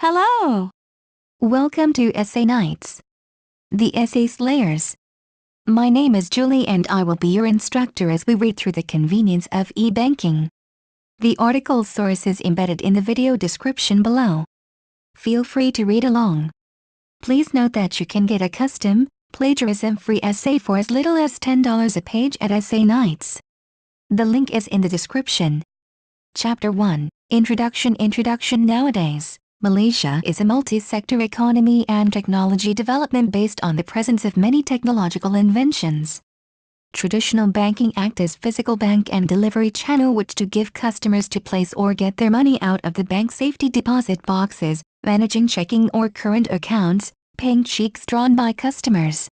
Hello! Welcome to Essay Nights, the Essay Slayers. My name is Julie and I will be your instructor as we read through the convenience of e-banking. The article source is embedded in the video description below. Feel free to read along. Please note that you can get a custom, plagiarism-free essay for as little as $10 a page at Essay Nights. The link is in the description. Chapter 1, Introduction. Nowadays, Malaysia is a multi-sector economy and technology development based on the presence of many technological inventions. Traditional banking acts as physical bank and delivery channel which to give customers to place or get their money out of the bank safety deposit boxes, managing checking or current accounts, paying checks drawn by customers.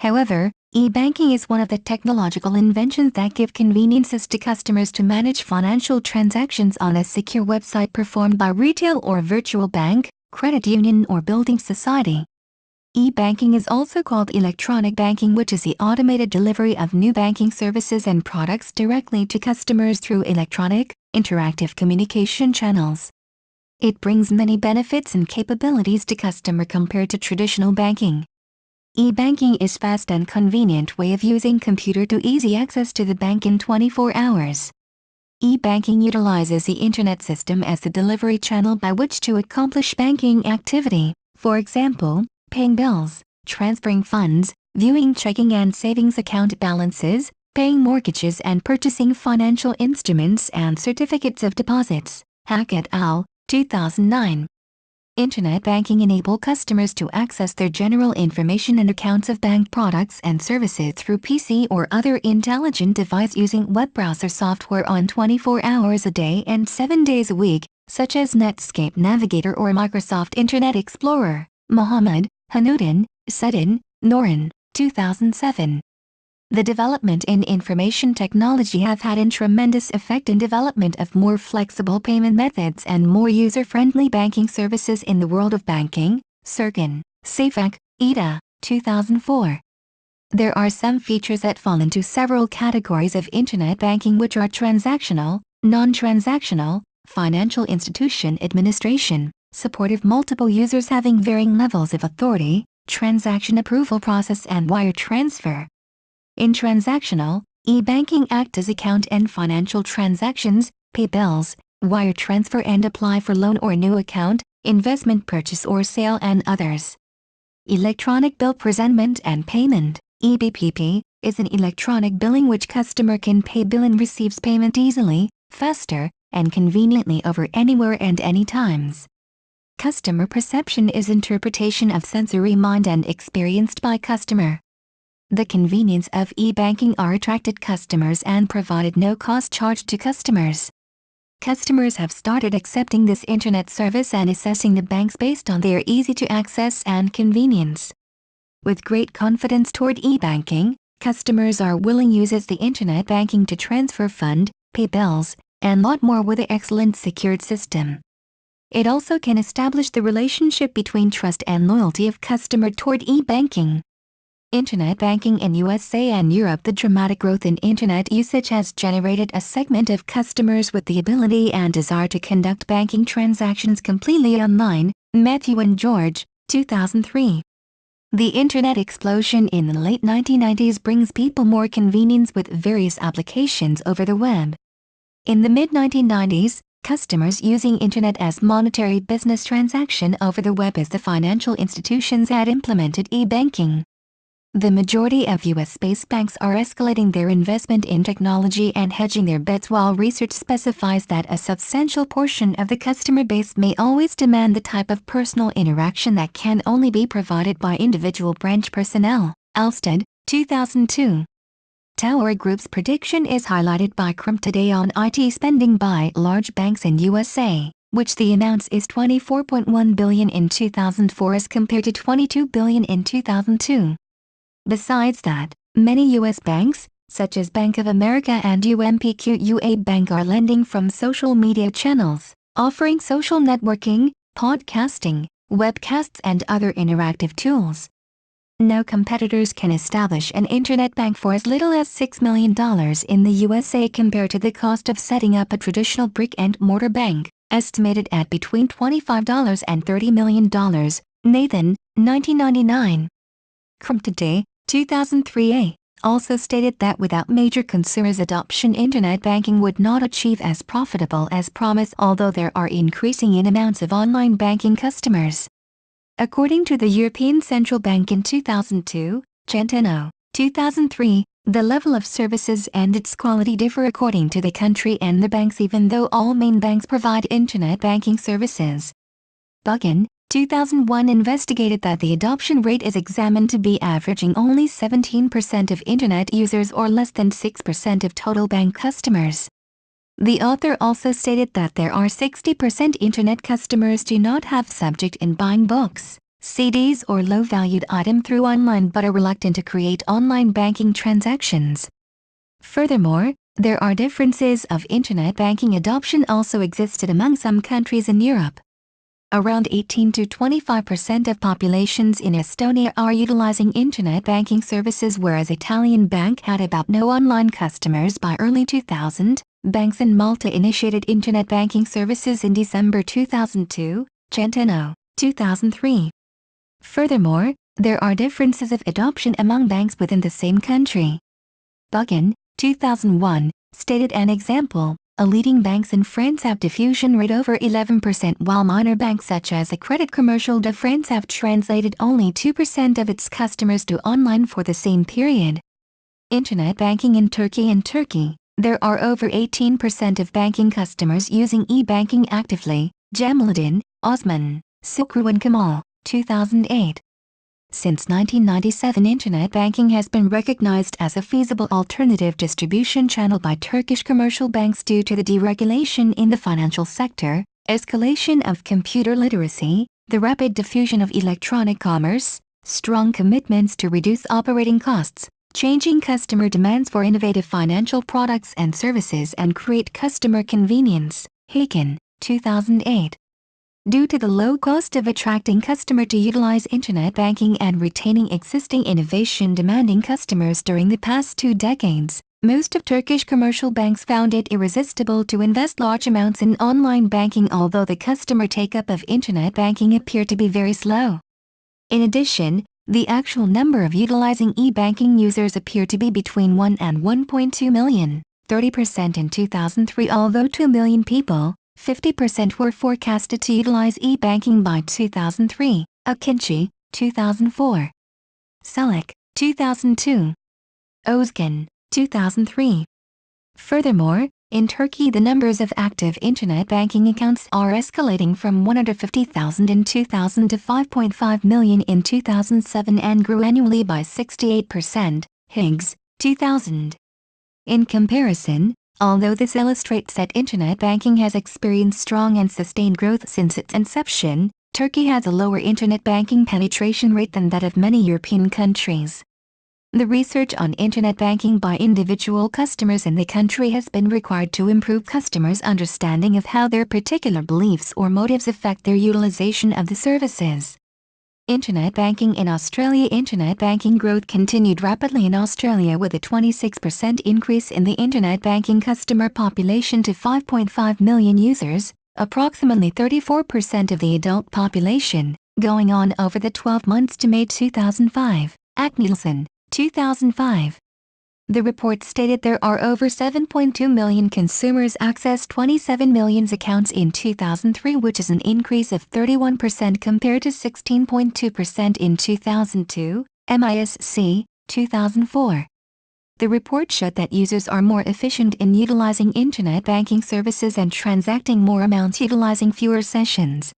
However, e-banking is one of the technological inventions that give conveniences to customers to manage financial transactions on a secure website performed by retail or virtual bank, credit union or building society. E-banking is also called electronic banking, which is the automated delivery of new banking services and products directly to customers through electronic, interactive communication channels. It brings many benefits and capabilities to customer compared to traditional banking. E-banking is fast and convenient way of using computer to easy access to the bank in 24 hours. E-banking utilizes the internet system as the delivery channel by which to accomplish banking activity, for example, paying bills, transferring funds, viewing checking and savings account balances, paying mortgages and purchasing financial instruments and certificates of deposits. Hack et al., 2009. Internet banking enable customers to access their general information and accounts of bank products and services through PC or other intelligent device using web browser software on 24 hours a day and 7 days a week, such as Netscape Navigator or Microsoft Internet Explorer. Mohammed, Hanuddin, Sedin, Norin, 2007. The development in information technology have had a tremendous effect in development of more flexible payment methods and more user-friendly banking services in the world of banking. Serkin, Safak, Ida, 2004. There are some features that fall into several categories of internet banking which are transactional, non-transactional, financial institution administration, support of multiple users having varying levels of authority, transaction approval process and wire transfer. In transactional, e-banking acts as account and financial transactions, pay bills, wire transfer and apply for loan or new account, investment purchase or sale and others. Electronic bill presentment and payment, EBPP, is an electronic billing which customer can pay bill and receives payment easily, faster, and conveniently over anywhere and any times. Customer perception is interpretation of sensory mind and experienced by customer. The convenience of e-banking are attracted customers and provided no cost charged to customers. Customers have started accepting this internet service and assessing the banks based on their easy to access and convenience. With great confidence toward e-banking, customers are willing uses the internet banking to transfer fund, pay bills, and lot more with an excellent secured system. It also can establish the relationship between trust and loyalty of customer toward e-banking. Internet banking in USA and Europe. The dramatic growth in internet usage has generated a segment of customers with the ability and desire to conduct banking transactions completely online. Matthew and George, 2003. The internet explosion in the late 1990s brings people more convenience with various applications over the web. In the mid-1990s, customers using internet as monetary business transaction over the web as the financial institutions had implemented e-banking. The majority of US-based banks are escalating their investment in technology and hedging their bets, while research specifies that a substantial portion of the customer base may always demand the type of personal interaction that can only be provided by individual branch personnel. Alsted, 2002. Tower Group's prediction is highlighted by Crimp today on IT spending by large banks in USA, which they announce is $24.1 billion in 2004 as compared to $22 billion in 2002. Besides that, many U.S. banks, such as Bank of America and UMPQUA Bank, are lending from social media channels, offering social networking, podcasting, webcasts and other interactive tools. Now competitors can establish an internet bank for as little as $6 million in the USA compared to the cost of setting up a traditional brick-and-mortar bank. estimated at between $25 and $30 million. Nathan, 1999. Today, 2003a, also stated that without major consumers' adoption, internet banking would not achieve as profitable as promised, although there are increasing in amounts of online banking customers. According to the European Central Bank in 2002, Centeno, 2003, the level of services and its quality differ according to the country and the banks, even though all main banks provide internet banking services. Buchan, 2001, investigated that the adoption rate is examined to be averaging only 17% of internet users or less than 6% of total bank customers. The author also stated that there are 60% internet customers do not have subject in buying books, CDs or low-valued item through online but are reluctant to create online banking transactions. Furthermore, there are differences of internet banking adoption also existed among some countries in Europe. Around 18 to 25% of populations in Estonia are utilizing internet banking services, whereas Italian bank had about no online customers by early 2000. Banks in Malta initiated internet banking services in December 2002, Centeno, 2003. Furthermore, there are differences of adoption among banks within the same country. Buchan, 2001, stated an example. Leading banks in France have diffusion rate over 11%, while minor banks such as the Credit Commercial de France have translated only 2% of its customers to online for the same period. Internet banking in Turkey. In Turkey, there are over 18% of banking customers using e-banking actively. Jamaluddin, Osman, Sukruan Kamal, 2008. Since 1997, internet banking has been recognized as a feasible alternative distribution channel by Turkish commercial banks due to the deregulation in the financial sector, escalation of computer literacy, the rapid diffusion of electronic commerce, strong commitments to reduce operating costs, changing customer demands for innovative financial products and services, and create customer convenience. Haken, 2008. Due to the low cost of attracting customers to utilize internet banking and retaining existing innovation-demanding customers during the past 2 decades, most of Turkish commercial banks found it irresistible to invest large amounts in online banking, although the customer take-up of internet banking appeared to be very slow. In addition, the actual number of utilizing e-banking users appeared to be between 1 and 1.2 million, 30% in 2003, although 2 million people, 50% were forecasted to utilize e-banking by 2003. Akinci, 2004. Selak, 2002. Özgen, 2003. Furthermore, in Turkey the numbers of active internet banking accounts are escalating from 150,000 in 2000 to 5.5 million in 2007 and grew annually by 68%. Higgs, 2000. In comparison, although this illustrates that internet banking has experienced strong and sustained growth since its inception, Turkey has a lower internet banking penetration rate than that of many European countries. The research on internet banking by individual customers in the country has been required to improve customers' understanding of how their particular beliefs or motives affect their utilization of the services. Internet banking in Australia. Internet banking growth continued rapidly in Australia with a 26% increase in the internet banking customer population to 5.5 million users, approximately 34% of the adult population, going on over the 12 months to May 2005. Nielsen, 2005. The report stated there are over 7.2 million consumers accessed 27 million accounts in 2003, which is an increase of 31% compared to 16.2% in 2002, MISC, 2004. The report showed that users are more efficient in utilizing internet banking services and transacting more amounts utilizing fewer sessions.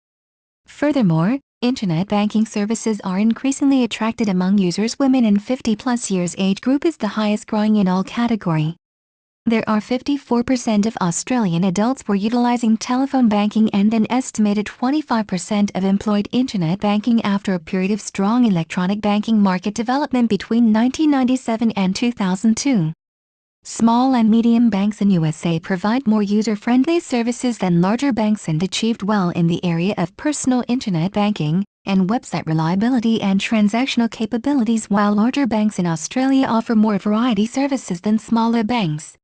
Furthermore, internet banking services are increasingly attracted among users. Women in 50+ years age group is the highest growing in all category. There are 54% of Australian adults were utilizing telephone banking and an estimated 25% of employed internet banking after a period of strong electronic banking market development between 1997 and 2002. Small and medium banks in USA provide more user-friendly services than larger banks and achieved well in the area of personal internet banking and website reliability and transactional capabilities, while larger banks in Australia offer more variety services than smaller banks.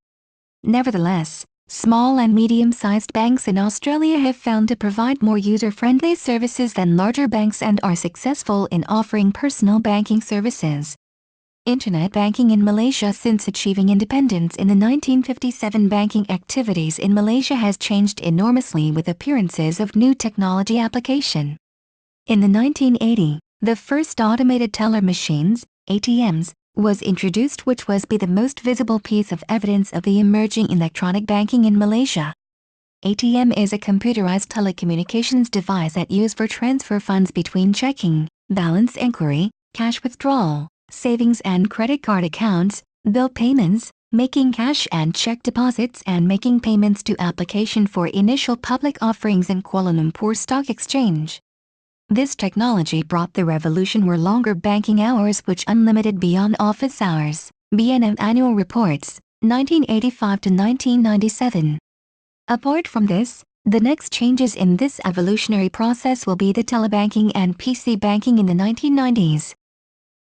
Nevertheless, Small and medium-sized banks in Australia have found to provide more user-friendly services than larger banks and are successful in offering personal banking services. Internet banking in Malaysia. Since achieving independence in the 1957, banking activities in Malaysia has changed enormously with appearances of new technology application. In the 1980s, the first automated teller machines, ATMs, was introduced, which was the most visible piece of evidence of the emerging electronic banking in Malaysia. ATM is a computerized telecommunications device that used for transfer funds between checking, balance inquiry, cash withdrawal, savings and credit card accounts, bill payments, making cash and check deposits, and making payments to application for initial public offerings in Kuala Lumpur Stock Exchange. This technology brought the revolution were longer banking hours which unlimited beyond office hours. BNM Annual Reports, 1985 to 1997. Apart from this, the next changes in this evolutionary process will be the telebanking and PC banking in the 1990s.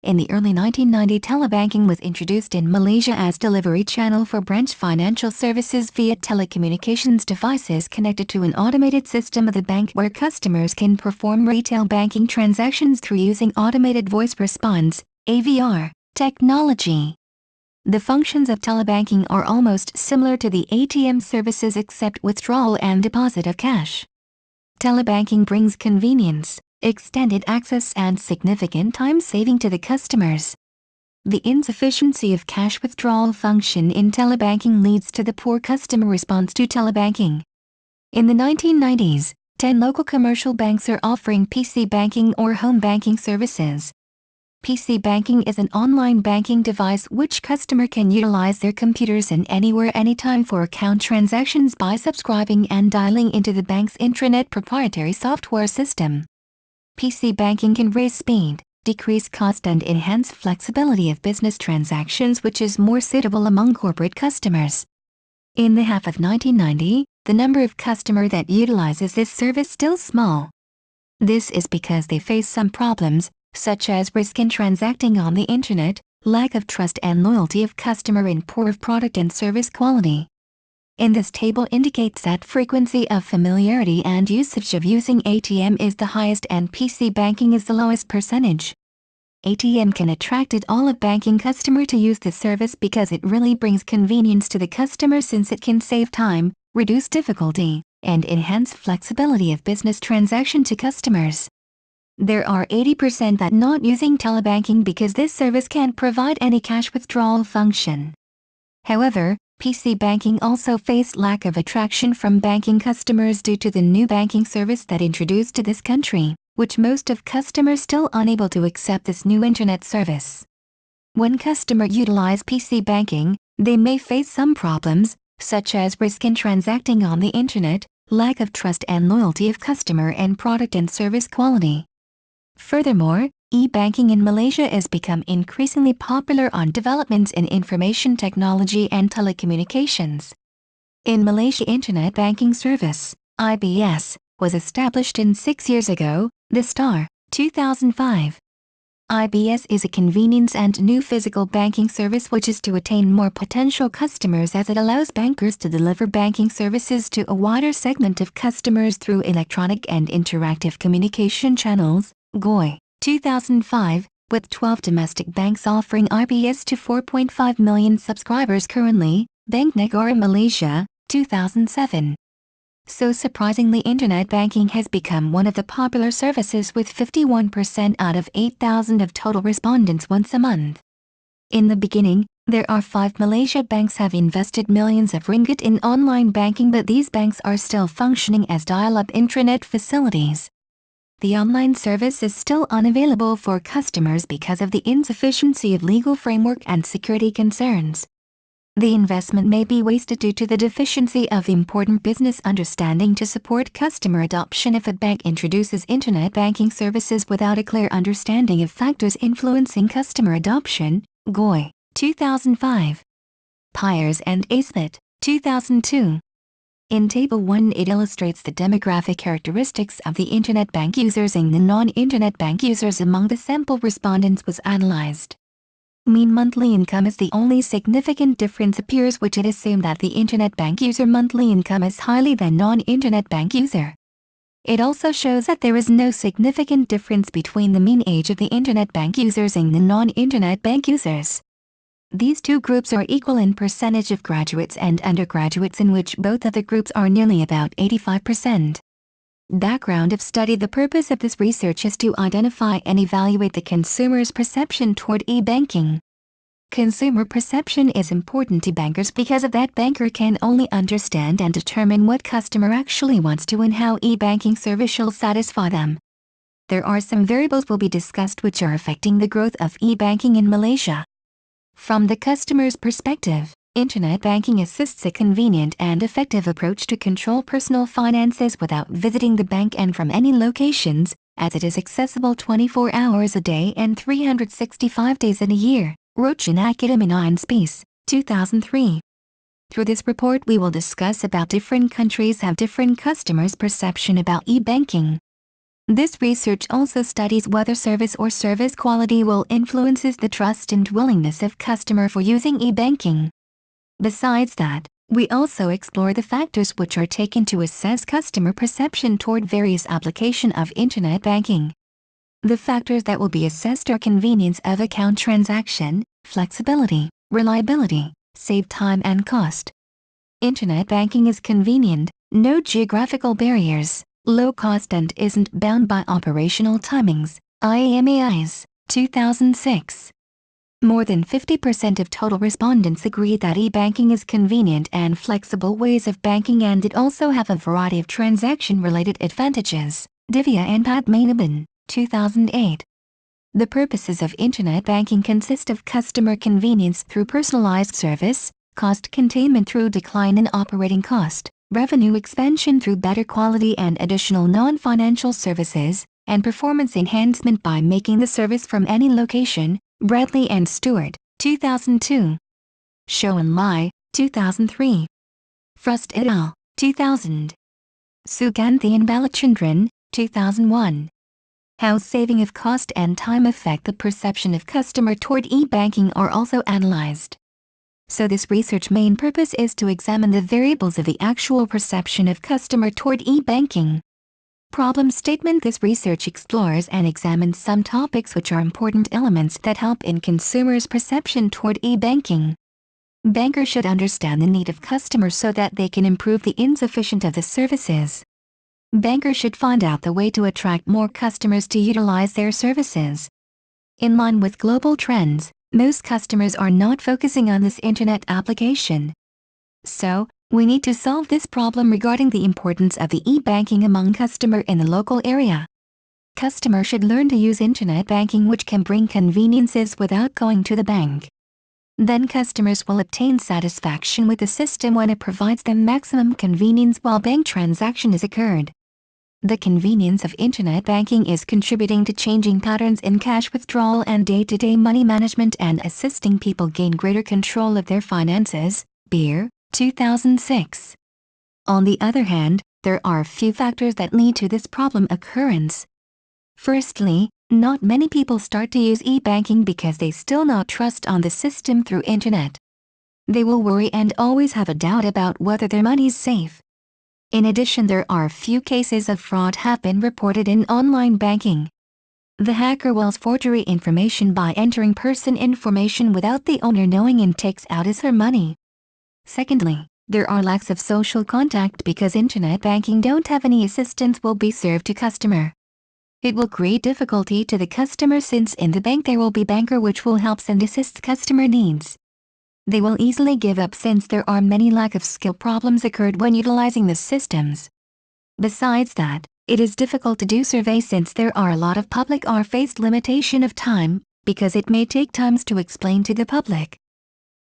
In the early 1990s, telebanking was introduced in Malaysia as delivery channel for branch financial services via telecommunications devices connected to an automated system of the bank, where customers can perform retail banking transactions through using automated voice response (AVR) technology. The functions of telebanking are almost similar to the ATM services except withdrawal and deposit of cash. Telebanking brings convenience, extended access and significant time saving to the customers. The insufficiency of cash withdrawal function in telebanking leads to the poor customer response to telebanking. In the 1990s, 10 local commercial banks are offering PC banking or home banking services. PC banking is an online banking device which customer can utilize their computers in anywhere anytime for account transactions by subscribing and dialing into the bank's intranet proprietary software system. PC banking can raise speed, decrease cost and enhance flexibility of business transactions, which is more suitable among corporate customers. In the half of 1990, the number of customers that utilizes this service still small. This is because they face some problems, such as risk in transacting on the internet, lack of trust and loyalty of customer, and poor product and service quality. In this table indicates that frequency of familiarity and usage of using ATM is the highest and PC banking is the lowest percentage. ATM can attract all of banking customer to use the service because it really brings convenience to the customer, since it can save time, reduce difficulty, and enhance flexibility of business transaction to customers. There are 80% that not using telebanking because this service can't provide any cash withdrawal function. However, PC banking also face lack of attraction from banking customers due to the new banking service that introduced to this country, which most of customers still unable to accept this new internet service. When customer utilize PC banking, they may face some problems, such as risk in transacting on the internet, lack of trust and loyalty of customer, and product and service quality. Furthermore, e-banking in Malaysia has become increasingly popular on developments in information technology and telecommunications. In Malaysia, Internet Banking Service, IBS, was established 6 years ago, the star, 2005. IBS is a convenience and new physical banking service which is to attain more potential customers, as it allows bankers to deliver banking services to a wider segment of customers through electronic and interactive communication channels. GOI, 2005, with 12 domestic banks offering IBS to 4.5 million subscribers currently. Bank Negara Malaysia, 2007. So surprisingly, internet banking has become one of the popular services, with 51% out of 8,000 of total respondents once a month. In the beginning, there are 5 Malaysia banks have invested millions of ringgit in online banking, but these banks are still functioning as dial-up intranet facilities. The online service is still unavailable for customers because of the insufficiency of legal framework and security concerns. The investment may be wasted due to the deficiency of important business understanding to support customer adoption if a bank introduces internet banking services without a clear understanding of factors influencing customer adoption. GOI, 2005. Pyers and A9AYTZ358P, 2002. In Table 1, it illustrates the demographic characteristics of the Internet bank users and the non-Internet bank users among the sample respondents was analyzed. Mean monthly income is the only significant difference appears, which it assumed that the internet bank user monthly income is higher than non-internet bank user. It also shows that there is no significant difference between the mean age of the internet bank users and the non-internet bank users. These two groups are equal in percentage of graduates and undergraduates, in which both of the groups are nearly about 85%. Background of study. The purpose of this research is to identify and evaluate the consumer's perception toward e-banking. Consumer perception is important to bankers because of that banker can only understand and determine what customer actually wants to and how e-banking service shall satisfy them. There are some variables will be discussed which are affecting the growth of e-banking in Malaysia. From the customer's perspective, internet banking assists a convenient and effective approach to control personal finances without visiting the bank and from any locations, as it is accessible 24 hours a day and 365 days in a year. Rochin Academy A9AYTZ358P, 2003. Through this report we will discuss about different countries have different customers' perception about e-banking. This research also studies whether service or service quality will influences the trust and willingness of customer for using e-banking. Besides that, we also explore the factors which are taken to assess customer perception toward various application of internet banking. The factors that will be assessed are convenience of account transaction, flexibility, reliability, save time and cost. Internet banking is convenient, no geographical barriers, low cost and isn't bound by operational timings. A9AYTZ358P, 2006. More than 50% of total respondents agree that e-banking is convenient and flexible ways of banking, and it also have a variety of transaction-related advantages. Divya and Padmanabhan, 2008. The purposes of internet banking consist of customer convenience through personalized service, cost containment through decline in operating cost, revenue expansion through better quality and additional non-financial services, and performance enhancement by making the service from any location. Bradley and Stewart, 2002. Show and Lie, 2003. Frost et al., 2000. Suganthi and Balachandran, 2001. How saving of cost and time affect the perception of customer toward e-banking are also analyzed. So this research main purpose is to examine the variables of the actual perception of customer toward e-banking. Problem statement. This research explores and examines some topics which are important elements that help in consumers' perception toward e-banking. Bankers should understand the need of customers so that they can improve the insufficient of the services. Bankers should find out the way to attract more customers to utilize their services. In line with global trends, most customers are not focusing on this internet application. So, we need to solve this problem regarding the importance of the e-banking among customer in the local area. Customer should learn to use internet banking, which can bring conveniences without going to the bank. Then customers will obtain satisfaction with the system when it provides them maximum convenience while bank transaction is occurred. The convenience of internet banking is contributing to changing patterns in cash withdrawal and day-to-day money management and assisting people gain greater control of their finances. Beer, 2006. On the other hand, there are a few factors that lead to this problem occurrence. Firstly, not many people start to use e-banking because they still not trust on the system through internet. They will worry and always have a doubt about whether their money is safe. In addition, there are few cases of fraud have been reported in online banking. The hacker will forgery information by entering person information without the owner knowing and takes out his her money. Secondly, there are lacks of social contact because internet banking don't have any assistance will be served to customer. It will create difficulty to the customer since in the bank there will be banker which will help and assist customer needs. They will easily give up since there are many lack of skill problems occurred when utilizing the systems. Besides that, it is difficult to do survey since there are a lot of public are faced limitation of time, because it may take times to explain to the public.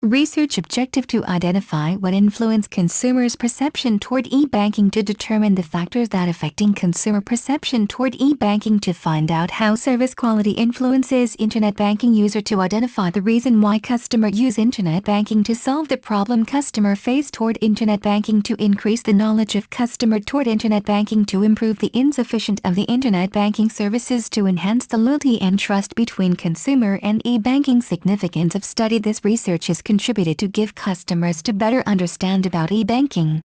Research objective to identify what influence consumers' perception toward e-banking, to determine the factors that affecting consumer perception toward e-banking, to find out how service quality influences internet banking user, to identify the reason why customer use internet banking, to solve the problem customer face toward internet banking, to increase the knowledge of customer toward internet banking, to improve the insufficient of the internet banking services, to enhance the loyalty and trust between consumer and e-banking. Significance of study. This research is contributed to give customers to better understand about e-banking.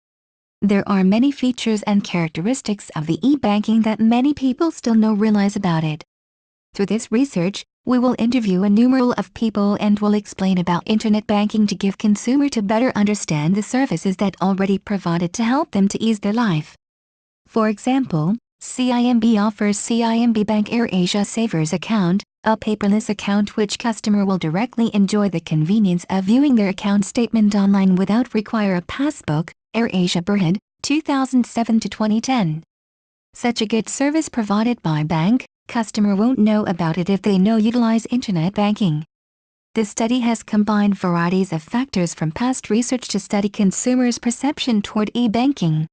There are many features and characteristics of the e-banking that many people still don't realize about it. Through this research, we will interview a numerous of people and will explain about internet banking to give consumer to better understand the services that already provided to help them to ease their life. For example, CIMB offers CIMB Bank AirAsia Savers Account, a paperless account which customer will directly enjoy the convenience of viewing their account statement online without require a passbook. AirAsia Berhad, 2007 to 2010. Such a good service provided by bank, customer won't know about it if they no utilize internet banking. This study has combined varieties of factors from past research to study consumers' perception toward e-banking.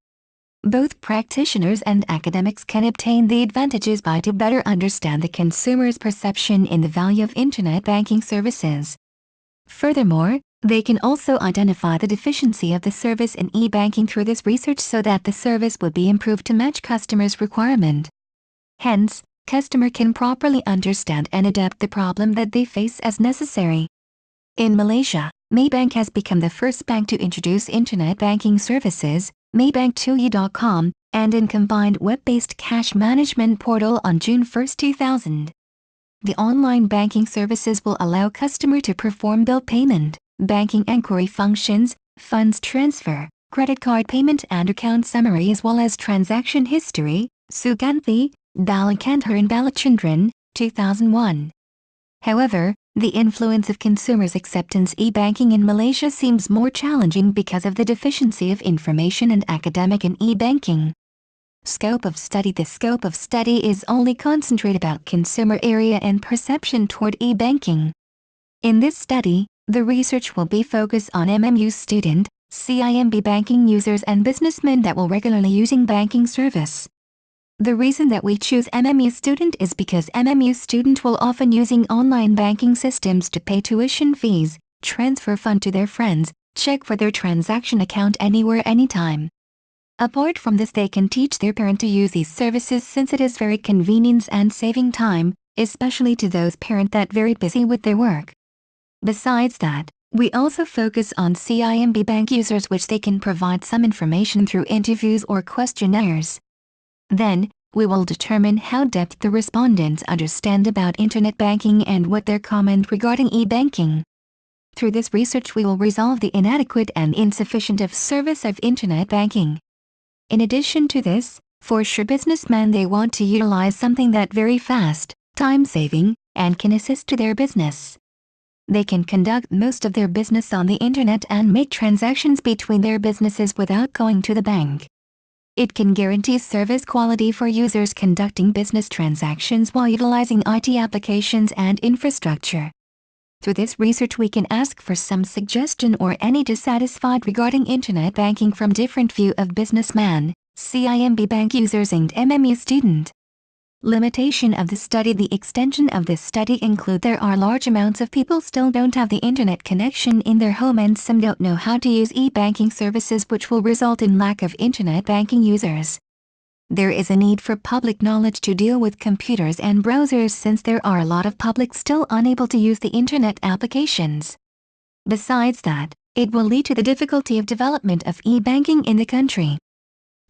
Both practitioners and academics can obtain the advantages by to better understand the consumer's perception in the value of internet banking services. Furthermore, they can also identify the deficiency of the service in e-banking through this research so that the service would be improved to match customers' requirement. Hence, customer can properly understand and adapt the problem that they face as necessary. In Malaysia, Maybank has become the first bank to introduce internet banking services, Maybank2e.com, and in combined web-based cash management portal on June 1, 2000. The online banking services will allow customer to perform bill payment, banking inquiry functions, funds transfer, credit card payment and account summary as well as transaction history. Suganthi, Balakandhar and Balachandran, 2001. However, the influence of consumers' acceptance e-banking in Malaysia seems more challenging because of the deficiency of information and academic in e-banking. Scope of study. The scope of study is only concentrate about consumer area and perception toward e-banking. In this study, the research will be focused on MMU student, CIMB banking users and businessmen that will regularly using banking service. The reason that we choose MMU student is because MMU student will often using online banking systems to pay tuition fees, transfer fund to their friends, check for their transaction account anywhere anytime. Apart from this, they can teach their parent to use these services since it is very convenient and saving time, especially to those parent that very busy with their work. Besides that, we also focus on CIMB bank users which they can provide some information through interviews or questionnaires. Then, we will determine how depth the respondents understand about internet banking and what their comment regarding e-banking. Through this research we will resolve the inadequate and insufficient of service of internet banking. In addition to this, for sure businessmen they want to utilize something that very fast, time-saving, and can assist to their business. They can conduct most of their business on the internet and make transactions between their businesses without going to the bank. It can guarantee service quality for users conducting business transactions while utilizing IT applications and infrastructure. Through this research we can ask for some suggestion or any dissatisfied regarding internet banking from different view of businessman, CIMB bank users and MMU student. Limitation of the study. The extension of this study include there are large amounts of people still don't have the internet connection in their home and some don't know how to use e-banking services which will result in lack of internet banking users. There is a need for public knowledge to deal with computers and browsers since there are a lot of public still unable to use the internet applications. Besides that, it will lead to the difficulty of development of e-banking in the country.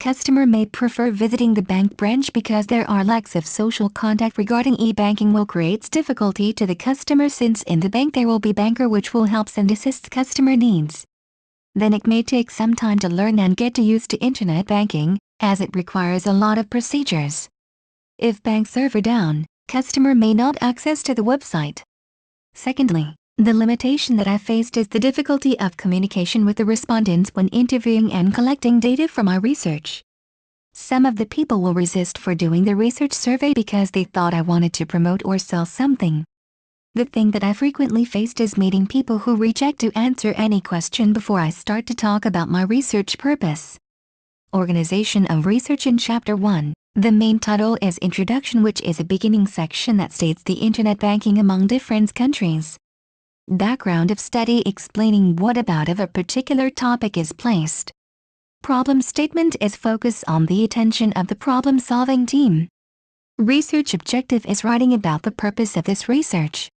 Customer may prefer visiting the bank branch because there are lacks of social contact regarding e-banking will create difficulty to the customer since in the bank there will be banker which will help and assist customer needs. Then it may take some time to learn and get used to internet banking, as it requires a lot of procedures. If bank server down, customer may not access to the website. Secondly, the limitation that I faced is the difficulty of communication with the respondents when interviewing and collecting data from my research. Some of the people will resist for doing the research survey because they thought I wanted to promote or sell something. The thing that I frequently faced is meeting people who reject to answer any question before I start to talk about my research purpose. Organization of research. In Chapter 1, the main title is Introduction, which is a beginning section that states the internet banking among different countries. Background of study explaining what about of a particular topic is placed. Problem statement is focus on the attention of the problem-solving team. Research objective is writing about the purpose of this research.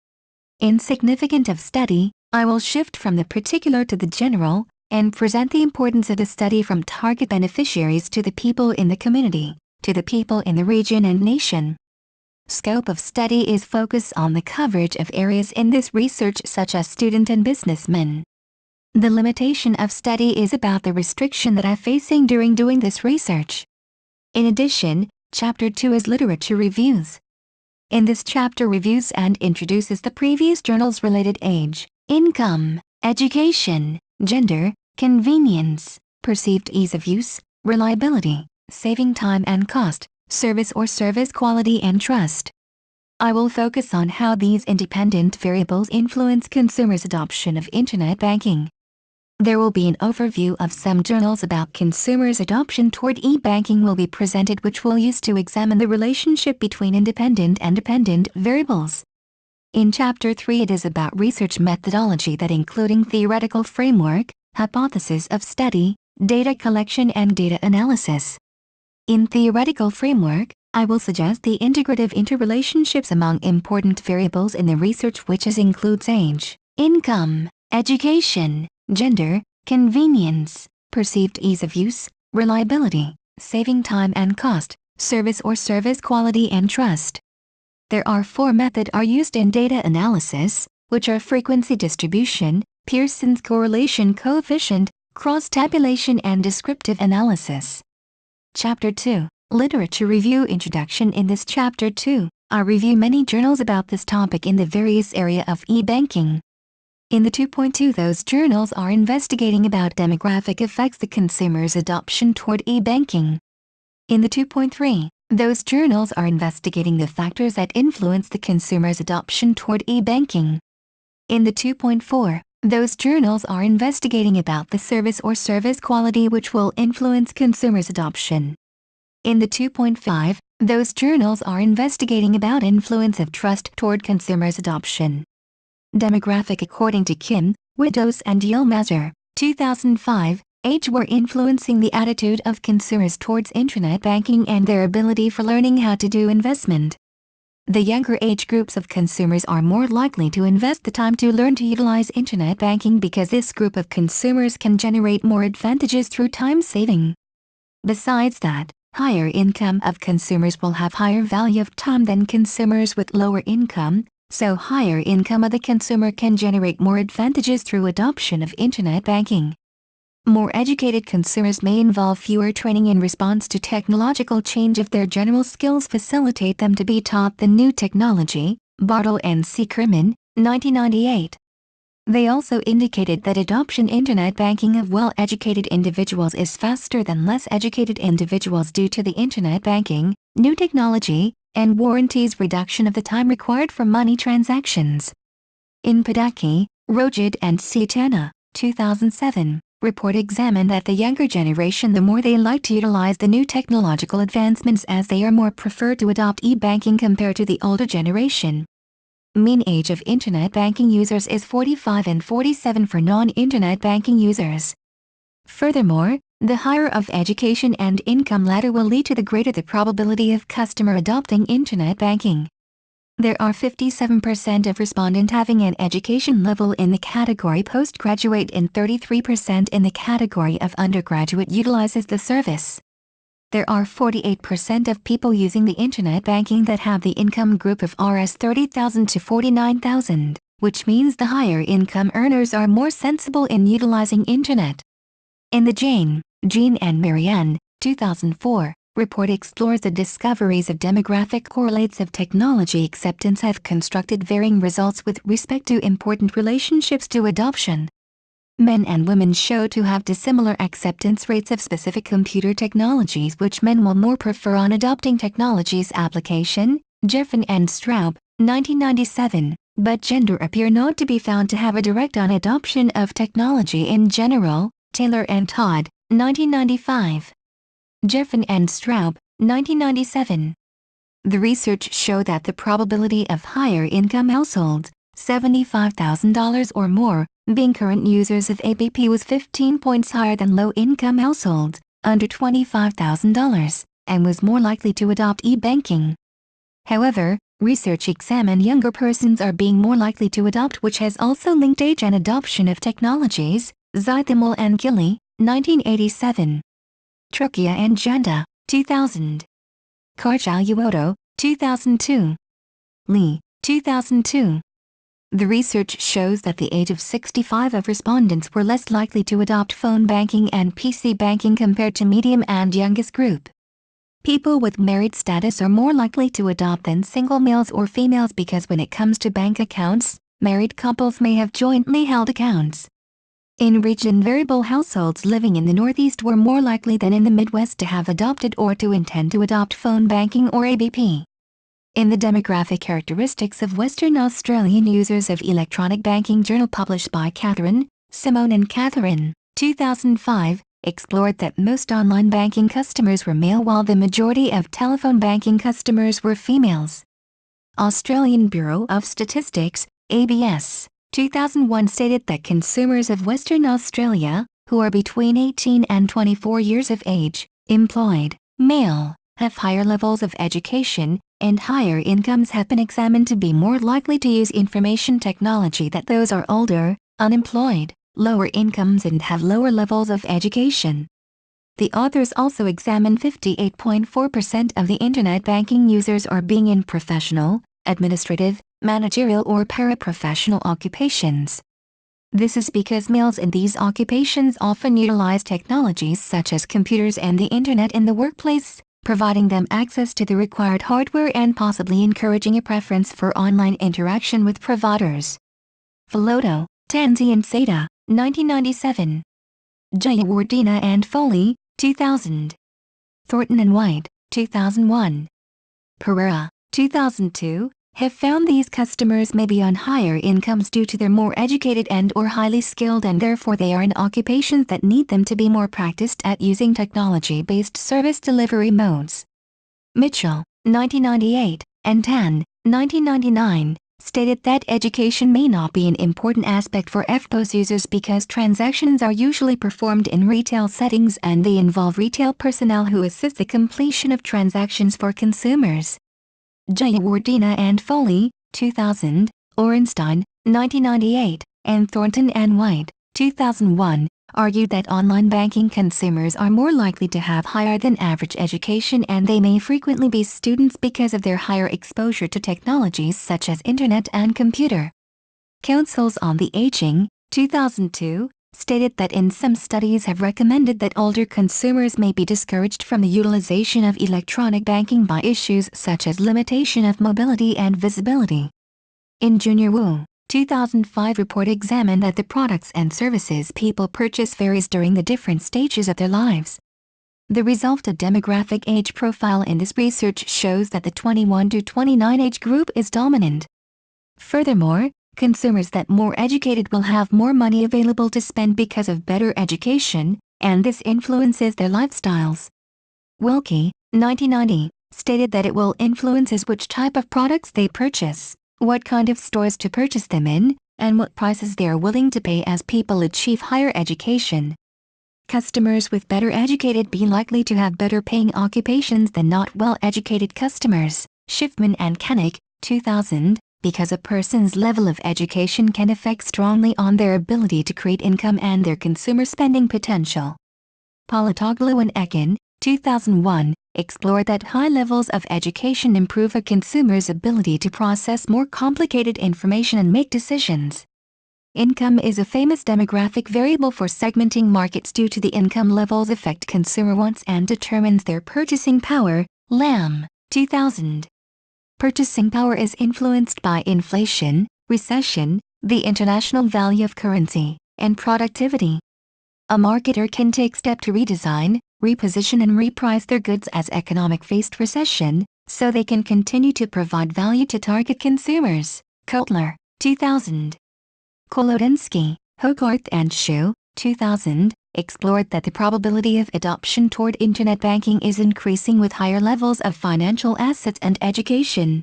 Insignificant of study, I will shift from the particular to the general, and present the importance of the study from target beneficiaries to the people in the community, to the people in the region and nation. Scope of study is focus on the coverage of areas in this research such as student and businessmen. The limitation of study is about the restriction that I'm facing during doing this research. In addition, Chapter 2 is literature reviews. In this chapter reviews and introduces the previous journals related age, income, education, gender, convenience, perceived ease of use, reliability, saving time and cost, service or service quality and trust. I will focus on how these independent variables influence consumers' adoption of internet banking. There will be an overview of some journals about consumers' adoption toward e-banking will be presented, which we'll use to examine the relationship between independent and dependent variables. In Chapter 3 it is about research methodology, that including theoretical framework, hypothesis of study, data collection and data analysis. In theoretical framework, I will suggest the integrative interrelationships among important variables in the research, which includes age, income, education, gender, convenience, perceived ease of use, reliability, saving time and cost, service or service quality and trust. There are 4 methods are used in data analysis, which are frequency distribution, Pearson's correlation coefficient, cross-tabulation and descriptive analysis. Chapter 2, Literature Review. Introduction. In this Chapter 2, I review many journals about this topic in the various area of e-banking. In the 2.2 those journals are investigating about demographic effects the consumer's adoption toward e-banking. In the 2.3, those journals are investigating the factors that influence the consumer's adoption toward e-banking. In the 2.4, those journals are investigating about the service or service quality which will influence consumers' adoption. In the 2.5, those journals are investigating about influence of trust toward consumers' adoption. Demographic. According to Kim, Widows and Yilmazer, 2005, age were influencing the attitude of consumers towards internet banking and their ability for learning how to do investment. The younger age groups of consumers are more likely to invest the time to learn to utilize internet banking because this group of consumers can generate more advantages through time saving. Besides that, higher income of consumers will have higher value of time than consumers with lower income, so higher income of the consumer can generate more advantages through adoption of internet banking. More educated consumers may involve fewer training in response to technological change if their general skills facilitate them to be taught the new technology. Bartle and C. Kerman, 1998. They also indicated that adoption internet banking of well-educated individuals is faster than less educated individuals due to the internet banking, new technology, and warranties reduction of the time required for money transactions. In Padaki, Rojid and Sitana, 2007, report examined that the younger generation the more they like to utilize the new technological advancements as they are more preferred to adopt e-banking compared to the older generation. Mean age of internet banking users is 45 and 47 for non-internet banking users. Furthermore, the higher of education and income ladder will lead to the greater the probability of customer adopting internet banking. There are 57% of respondents having an education level in the category postgraduate and 33% in the category of undergraduate utilizes the service. There are 48% of people using the internet banking that have the income group of Rs 30,000 to 49,000, which means the higher income earners are more sensible in utilizing internet. In the Jean and Marianne, 2004, report explores the discoveries of demographic correlates of technology acceptance have constructed varying results with respect to important relationships to adoption. Men and women show to have dissimilar acceptance rates of specific computer technologies which men will more prefer on adopting technologies application. Jeffen and Straub, 1997. but gender appear not to be found to have a direct on adoption of technology in general. Taylor and Todd, 1995. Jeffen and Straub, 1997. The research showed that the probability of higher income households, $75,000 or more, being current users of ABP was 15 points higher than low-income households, under $25,000, and was more likely to adopt e-banking. However, research examined younger persons are being more likely to adopt, which has also linked age and adoption of technologies. Zythemel and Gilly, 1987. Trucchia and Janda, 2000. Karchal 2002. Lee, 2002. The research shows that the age of 65 of respondents were less likely to adopt phone banking and PC banking compared to medium and youngest group. People with married status are more likely to adopt than single males or females because when it comes to bank accounts, married couples may have jointly held accounts. In region variable, households living in the Northeast were more likely than in the Midwest to have adopted or to intend to adopt phone banking or ABP. In the demographic characteristics of Western Australian users of electronic banking journal published by Catherine, Simone and Catherine, 2005, explored that most online banking customers were male while the majority of telephone banking customers were females. Australian Bureau of Statistics, ABS, 2001 stated that consumers of Western Australia, who are between 18 and 24 years of age, employed, male, have higher levels of education, and higher incomes have been examined to be more likely to use information technology than those are older, unemployed, lower incomes and have lower levels of education. The authors also examined 58.4% of the internet banking users are being in professional, administrative, managerial or paraprofessional occupations. This is because males in these occupations often utilize technologies such as computers and the internet in the workplace, providing them access to the required hardware and possibly encouraging a preference for online interaction with providers. Filoto, Tanzi and Seda, 1997. Jayawardena and Foley, 2000. Thornton and White, 2001. Pereira, 2002, have found these customers may be on higher incomes due to their more educated and or highly skilled and therefore they are in occupations that need them to be more practiced at using technology-based service delivery modes. Mitchell, 1998, and Tan, 1999, stated that education may not be an important aspect for EFTPOS users because transactions are usually performed in retail settings and they involve retail personnel who assist the completion of transactions for consumers. Jayawardena and Foley, 2000, Orenstein, 1998, and Thornton and White, 2001, argued that online banking consumers are more likely to have higher than average education and they may frequently be students because of their higher exposure to technologies such as internet and computer. Councils on the Aging, 2002, stated that in some studies have recommended that older consumers may be discouraged from the utilization of electronic banking by issues such as limitation of mobility and visibility. In Junior Wu, 2005 report examined that the products and services people purchase varies during the different stages of their lives. The resultant demographic age profile in this research shows that the 21 to 29 age group is dominant. Furthermore, consumers that more educated will have more money available to spend because of better education, and this influences their lifestyles. Wilkie, 1990, stated that it will influences which type of products they purchase, what kind of stores to purchase them in, and what prices they are willing to pay as people achieve higher education. Customers with better educated be likely to have better paying occupations than not well-educated customers. Schiffman and Koenig, 2000, because a person's level of education can affect strongly on their ability to create income and their consumer spending potential. Politoglou and Ekin, 2001, explored that high levels of education improve a consumer's ability to process more complicated information and make decisions. Income is a famous demographic variable for segmenting markets due to the income levels affect consumer wants and determines their purchasing power. Lamb, 2000. Purchasing power is influenced by inflation, recession, the international value of currency, and productivity. A marketer can take steps to redesign, reposition and reprice their goods as economic faced recession, so they can continue to provide value to target consumers. Kotler, 2000. Kolodensky, Hogarth and Shu, 2000, explored that the probability of adoption toward Internet banking is increasing with higher levels of financial assets and education.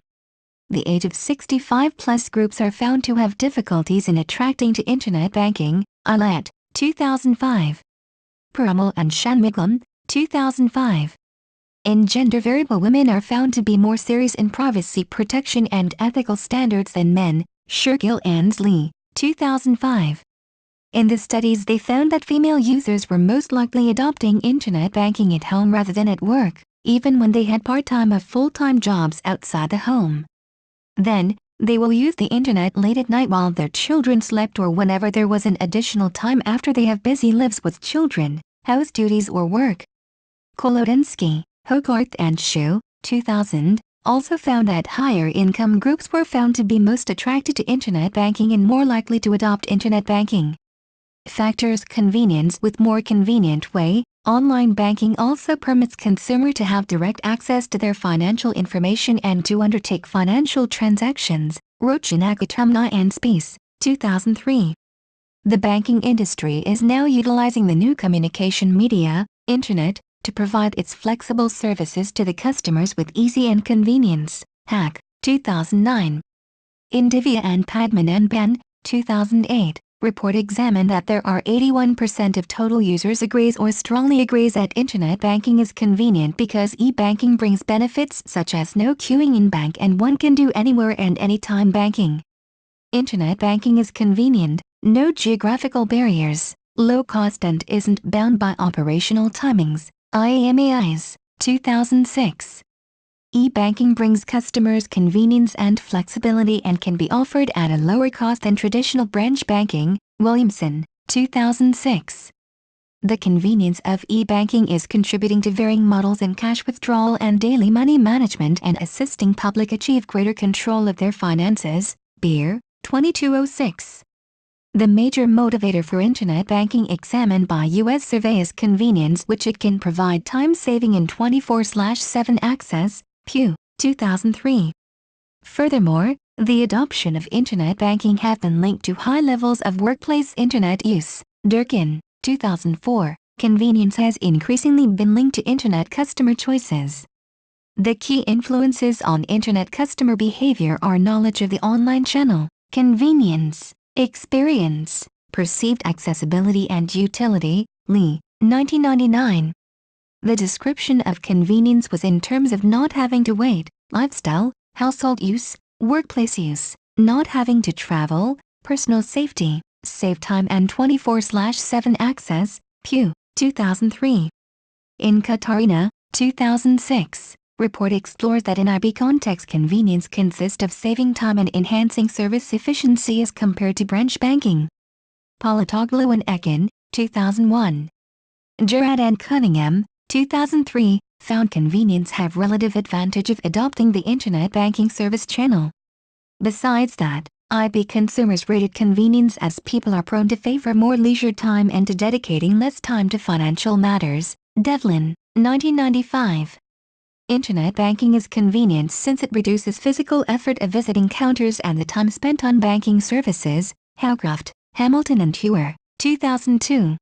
The age of 65-plus groups are found to have difficulties in attracting to Internet banking, ILAT, 2005. Puramal and Shanmugam, 2005. In gender variable women are found to be more serious in privacy protection and ethical standards than men, Shergill and Lee, 2005. In the studies they found that female users were most likely adopting Internet banking at home rather than at work, even when they had part-time or full-time jobs outside the home. Then, they will use the Internet late at night while their children slept or whenever there was an additional time after they have busy lives with children, house duties or work. Kolodensky, Hogarth and Shu, 2000, also found that higher income groups were found to be most attracted to Internet banking and more likely to adopt Internet banking. Factors: convenience. With more convenient way, online banking also permits consumer to have direct access to their financial information and to undertake financial transactions, wrote Janakatumna and Space, 2003. The banking industry is now utilizing the new communication media, Internet, to provide its flexible services to the customers with ease and convenience. Hack, 2009. Indivya and Padmanabhan, 2008. Report examined that there are 81% of total users agrees or strongly agrees that Internet banking is convenient because e-banking brings benefits such as no queuing in bank and one can do anywhere and anytime banking. Internet banking is convenient, no geographical barriers, low cost and isn't bound by operational timings. A9AYTZ358P, 2006. E-banking brings customers convenience and flexibility and can be offered at a lower cost than traditional branch banking. Williamson, 2006. The convenience of e-banking is contributing to varying models in cash withdrawal and daily money management and assisting public achieve greater control of their finances. Beer, 2206. The major motivator for Internet banking examined by U.S. survey is convenience, which it can provide time-saving and 24/7 access. Pew, 2003. Furthermore, the adoption of Internet banking have been linked to high levels of workplace Internet use. Durkin, 2004. Convenience has increasingly been linked to Internet customer choices. The key influences on Internet customer behavior are knowledge of the online channel, convenience, experience, perceived accessibility and utility. Lee, 1999. The description of convenience was in terms of not having to wait, lifestyle, household use, workplace use, not having to travel, personal safety, save time and 24/7 access. Pew, 2003. In Katarina, 2006, report explores that in IB context convenience consists of saving time and enhancing service efficiency as compared to branch banking. Polatoglu and Ekin, 2001. Gerard and Cunningham, 2003, found convenience have relative advantage of adopting the Internet banking service channel. Besides that, IB consumers rated convenience as people are prone to favor more leisure time and to dedicating less time to financial matters. Devlin, 1995. Internet banking is convenient since it reduces physical effort of visiting counters and the time spent on banking services. Howcroft, Hamilton and Hewer, 2002.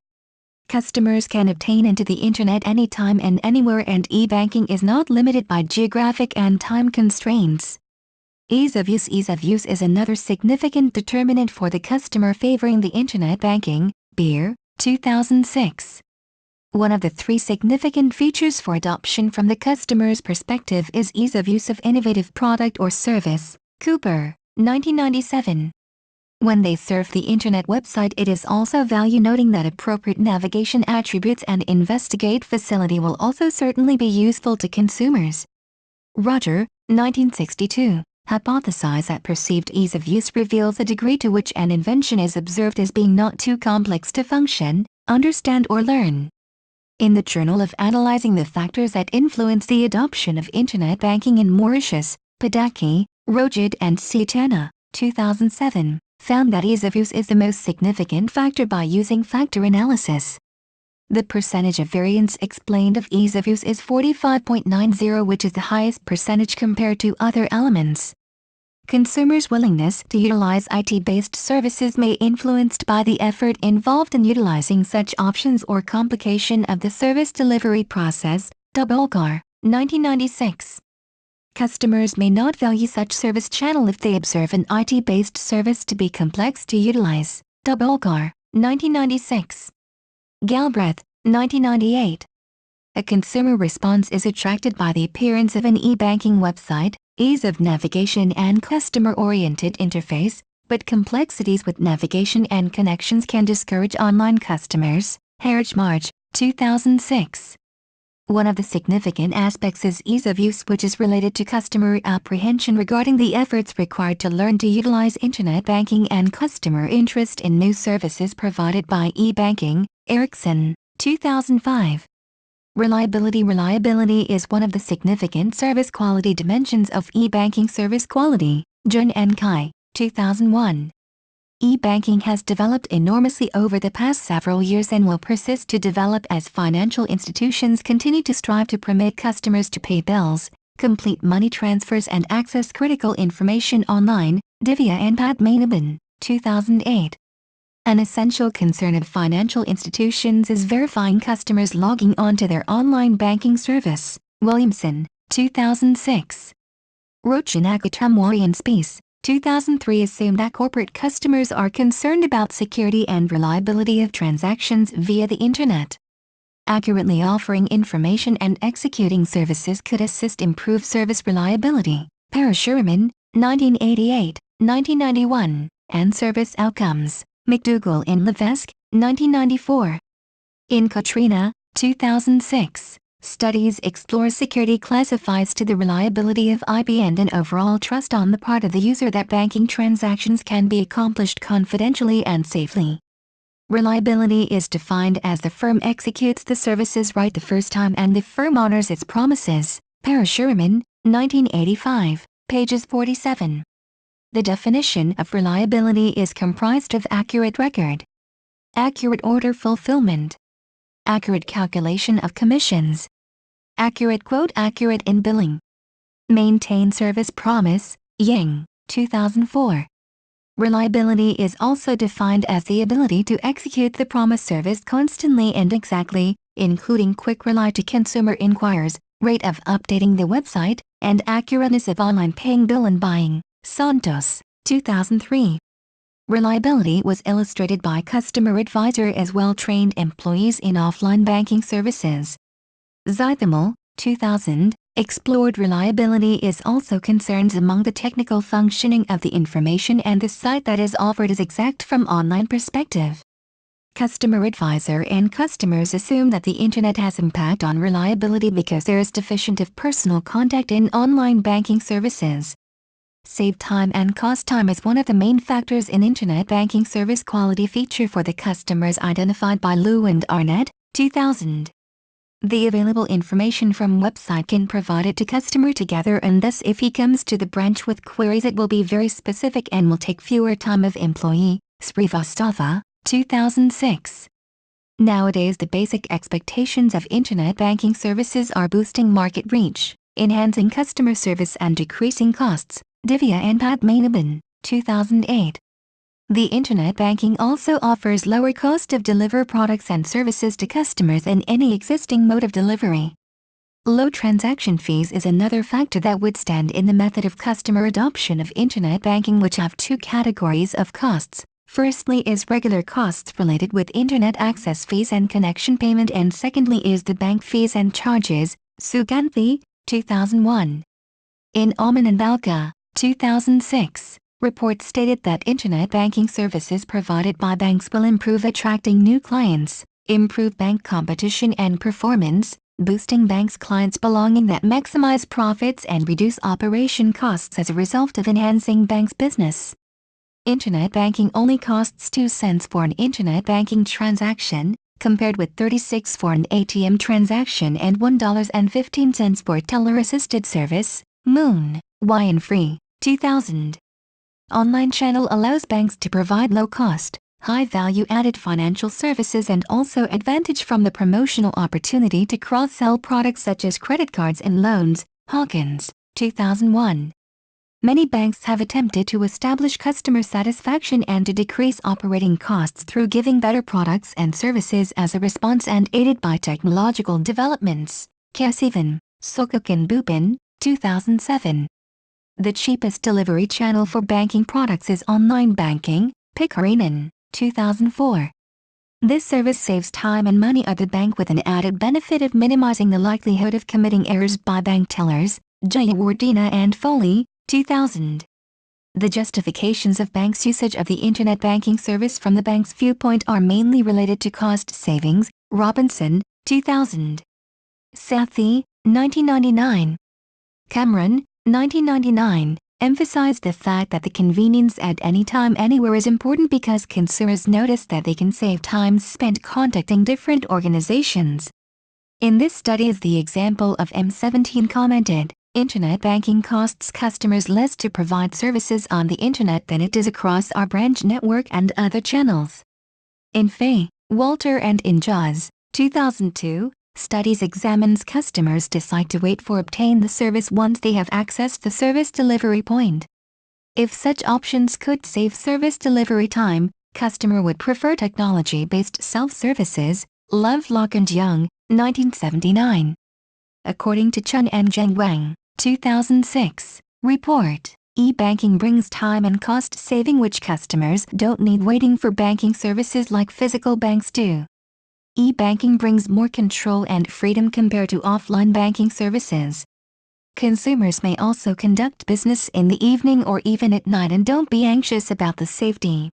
Customers can obtain into the Internet anytime and anywhere, and e-banking is not limited by geographic and time constraints. Ease of use. Ease of use is another significant determinant for the customer favoring the Internet banking. Beer, 2006. One of the three significant features for adoption from the customer's perspective is ease of use of innovative product or service. Cooper, 1997. When they surf the Internet website, it is also value noting that appropriate navigation attributes and investigate facility will also certainly be useful to consumers. Roger, 1962, hypothesize that perceived ease of use reveals the degree to which an invention is observed as being not too complex to function, understand or learn. In the Journal of Analyzing the Factors that Influence the Adoption of Internet Banking in Mauritius, Padaki, Rojid and Sietana, 2007. Found that ease of use is the most significant factor by using factor analysis. The percentage of variance explained of ease of use is 45.90, which is the highest percentage compared to other elements. Consumers' willingness to utilize IT-based services may be influenced by the effort involved in utilizing such options or complication of the service delivery process. A9AYTZ358P, 1996. Customers may not value such service channel if they observe an IT-based service to be complex to utilize. A9AYTZ358P, 1996. Galbraith, 1998. A consumer response is attracted by the appearance of an e-banking website, ease of navigation and customer-oriented interface, but complexities with navigation and connections can discourage online customers. Harridge, March, 2006. One of the significant aspects is ease of use, which is related to customer apprehension regarding the efforts required to learn to utilize internet banking and customer interest in new services provided by e-banking. Erickson, 2005. Reliability. Reliability is one of the significant service quality dimensions of e-banking service quality. Jun and Kai, 2001. E-banking has developed enormously over the past several years and will persist to develop as financial institutions continue to strive to permit customers to pay bills, complete money transfers and access critical information online. Divya and Padmanabhan, 2008. An essential concern of financial institutions is verifying customers logging on to their online banking service. Williamson, 2006. Rochinakatamwari and Spies, 2003 assume that corporate customers are concerned about security and reliability of transactions via the Internet. Accurately offering information and executing services could assist improve service reliability. Parashuram, 1988, 1991, and Service Outcomes. McDougall and Levesque, 1994. In Katrina, 2006, studies explore security classifies to the reliability of IP and an overall trust on the part of the user that banking transactions can be accomplished confidentially and safely. Reliability is defined as the firm executes the services right the first time and the firm honors its promises. Parashuram, 1985, pages 47. The definition of reliability is comprised of accurate record, accurate order fulfillment, accurate calculation of commissions, accurate quote accurate in billing, maintain service promise. Yang, 2004. Reliability is also defined as the ability to execute the promised service constantly and exactly, including quick reply to consumer inquiries, rate of updating the website, and accurateness of online paying bill and buying. Santos, 2003. Reliability was illustrated by customer advisor as well-trained employees in offline banking services. Zythamal, 2000, explored reliability is also concerns among the technical functioning of the information and the site that is offered is exact from online perspective. Customer advisor and customers assume that the Internet has impact on reliability because there is deficient of personal contact in online banking services. Save time and cost. Time is one of the main factors in Internet banking service quality feature for the customers identified by Liu and Arnett, 2000. The available information from website can provide it to customer together and thus if he comes to the branch with queries it will be very specific and will take fewer time of employee. Srivastava, 2006. Nowadays the basic expectations of Internet banking services are boosting market reach, enhancing customer service and decreasing costs. Divya and Padmanabhan, 2008. The Internet banking also offers lower cost of deliver products and services to customers than any existing mode of delivery. Low transaction fees is another factor that would stand in the method of customer adoption of Internet banking, which have two categories of costs. Firstly is regular costs related with Internet access fees and connection payment, and secondly is the bank fees and charges. Suganthi, 2001. In Oman and Balka, 2006, report stated that Internet banking services provided by banks will improve attracting new clients, improve bank competition and performance, boosting banks' clients belonging that maximize profits and reduce operation costs as a result of enhancing banks' business. Internet banking only costs 2 cents for an Internet banking transaction, compared with 36 for an ATM transaction and $1.15 for teller-assisted service. Moon, Y and Free, 2000. Online channel allows banks to provide low-cost, high-value added financial services and also advantage from the promotional opportunity to cross-sell products such as credit cards and loans. Hawkins, 2001. Many banks have attempted to establish customer satisfaction and to decrease operating costs through giving better products and services as a response and aided by technological developments. Kasivan, Sokok Bupin, 2007. The cheapest delivery channel for banking products is online banking, Pikarinen, 2004. This service saves time and money at the bank with an added benefit of minimizing the likelihood of committing errors by bank tellers, Jayawardena and Foley, 2000. The justifications of banks' usage of the internet banking service from the bank's viewpoint are mainly related to cost savings, Robinson, 2000. Sathi, 1999. Cameron, 1999, emphasized the fact that the convenience at any time anywhere is important because consumers notice that they can save time spent contacting different organizations. In this study, as the example of M17 commented, internet banking costs customers less to provide services on the internet than it does across our branch network and other channels. In Fay, Walter and in Jaws, 2002, studies examines customers decide to wait for obtain the service once they have accessed the service delivery point. If such options could save service delivery time, customer would prefer technology-based self-services. Lovelock and Young, 1979. According to Chun and Zheng Wang, 2006, report, e-banking brings time and cost saving which customers don't need waiting for banking services like physical banks do. E-banking brings more control and freedom compared to offline banking services. Consumers may also conduct business in the evening or even at night and don't be anxious about the safety,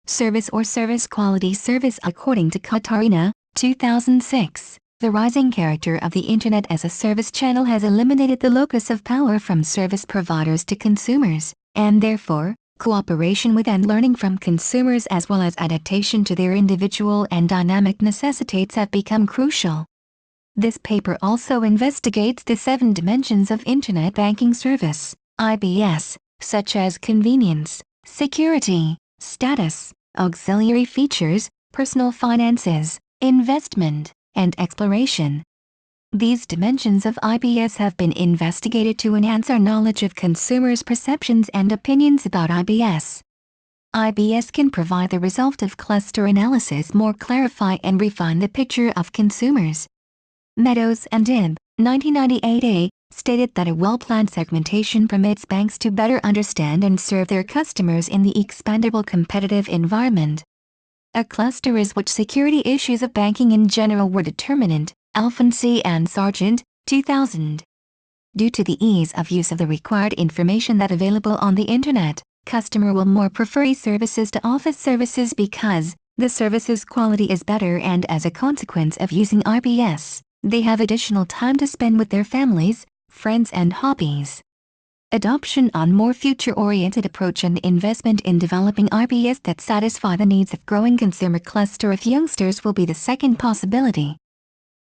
service or service quality. Service according to Katarina, 2006, the rising character of the Internet as a service channel has eliminated the locus of power from service providers to consumers, and therefore, cooperation with and learning from consumers as well as adaptation to their individual and dynamic necessitates have become crucial. This paper also investigates the 7 dimensions of Internet banking service, IBS, such as convenience, security, status, auxiliary features, personal finances, investment, and exploration. These dimensions of IBS have been investigated to enhance our knowledge of consumers' perceptions and opinions about IBS. IBS can provide the result of cluster analysis more clarify and refine the picture of consumers. Meadows and Ib, 1998a, stated that a well-planned segmentation permits banks to better understand and serve their customers in the expandable competitive environment. A cluster is which security issues of banking in general were determinant, Alfonsi and Sargent, 2000. Due to the ease of use of the required information that available on the internet, customer will more prefer e-services to office services because the services quality is better, and as a consequence of using IBS, they have additional time to spend with their families, friends and hobbies. Adoption on more future-oriented approach and investment in developing IBS that satisfy the needs of growing consumer cluster of youngsters will be the second possibility.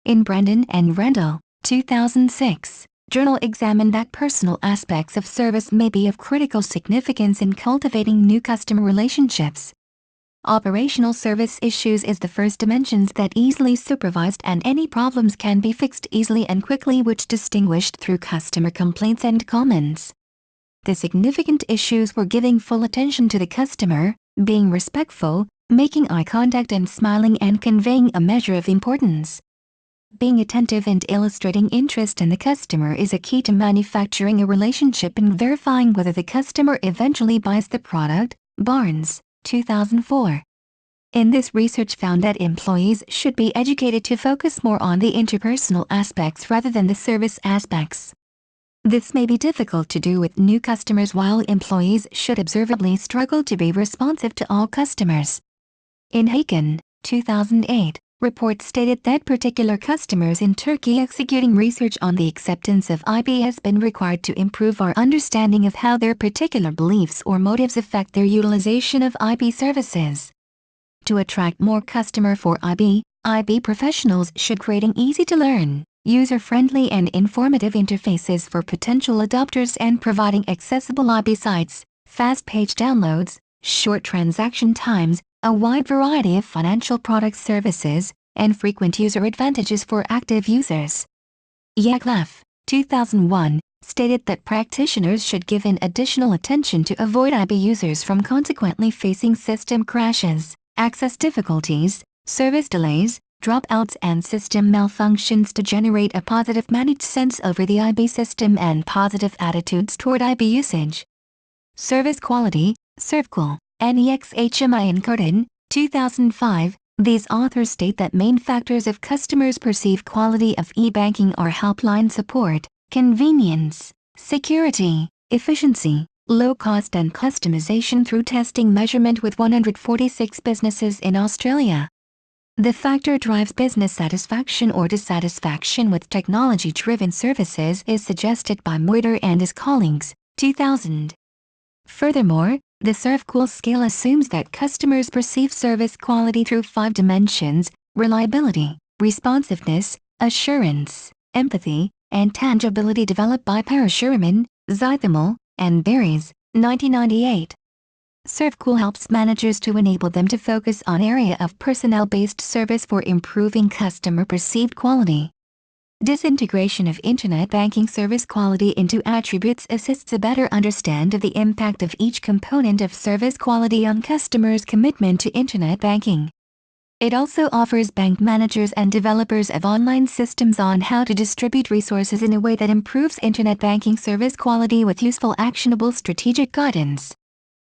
In Brendan and Randall, 2006, journal examined that personal aspects of service may be of critical significance in cultivating new customer relationships. Operational service issues is the first dimensions that easily supervised and any problems can be fixed easily and quickly which distinguished through customer complaints and comments. The significant issues were giving full attention to the customer, being respectful, making eye contact and smiling and conveying a measure of importance. Being attentive and illustrating interest in the customer is a key to manufacturing a relationship and verifying whether the customer eventually buys the product. Barnes, 2004. In this research found that employees should be educated to focus more on the interpersonal aspects rather than the service aspects. This may be difficult to do with new customers while employees should observably struggle to be responsive to all customers. In Haken, 2008, report stated that particular customers in Turkey executing research on the acceptance of IB has been required to improve our understanding of how their particular beliefs or motives affect their utilization of IB services. To attract more customer for IB professionals should creating easy-to-learn, user-friendly and informative interfaces for potential adopters and providing accessible IB sites, fast page downloads, short transaction times, a wide variety of financial product services, and frequent user advantages for active users. Yaklaf, 2001, stated that practitioners should give an additional attention to avoid IB users from consequently facing system crashes, access difficulties, service delays, dropouts and system malfunctions to generate a positive managed sense over the IB system and positive attitudes toward IB usage. Service Quality, ServQual, A9AYTZ358P, 2005. These authors state that main factors of customers' perceived quality of e-banking are helpline support, convenience, security, efficiency, low cost and customization through testing measurement with 146 businesses in Australia. The factor drives business satisfaction or dissatisfaction with technology-driven services is suggested by Moiter and his colleagues, 2000. Furthermore, the ServQual scale assumes that customers perceive service quality through 5 dimensions: reliability, responsiveness, assurance, empathy, and tangibility, developed by Parashuram, Zythamel, and Berries, 1998. ServQual helps managers to enable them to focus on area of personnel-based service for improving customer perceived quality. Disintegration of Internet banking service quality into attributes assists a better understand of the impact of each component of service quality on customers' commitment to Internet banking. It also offers bank managers and developers of online systems on how to distribute resources in a way that improves Internet banking service quality with useful actionable strategic guidance.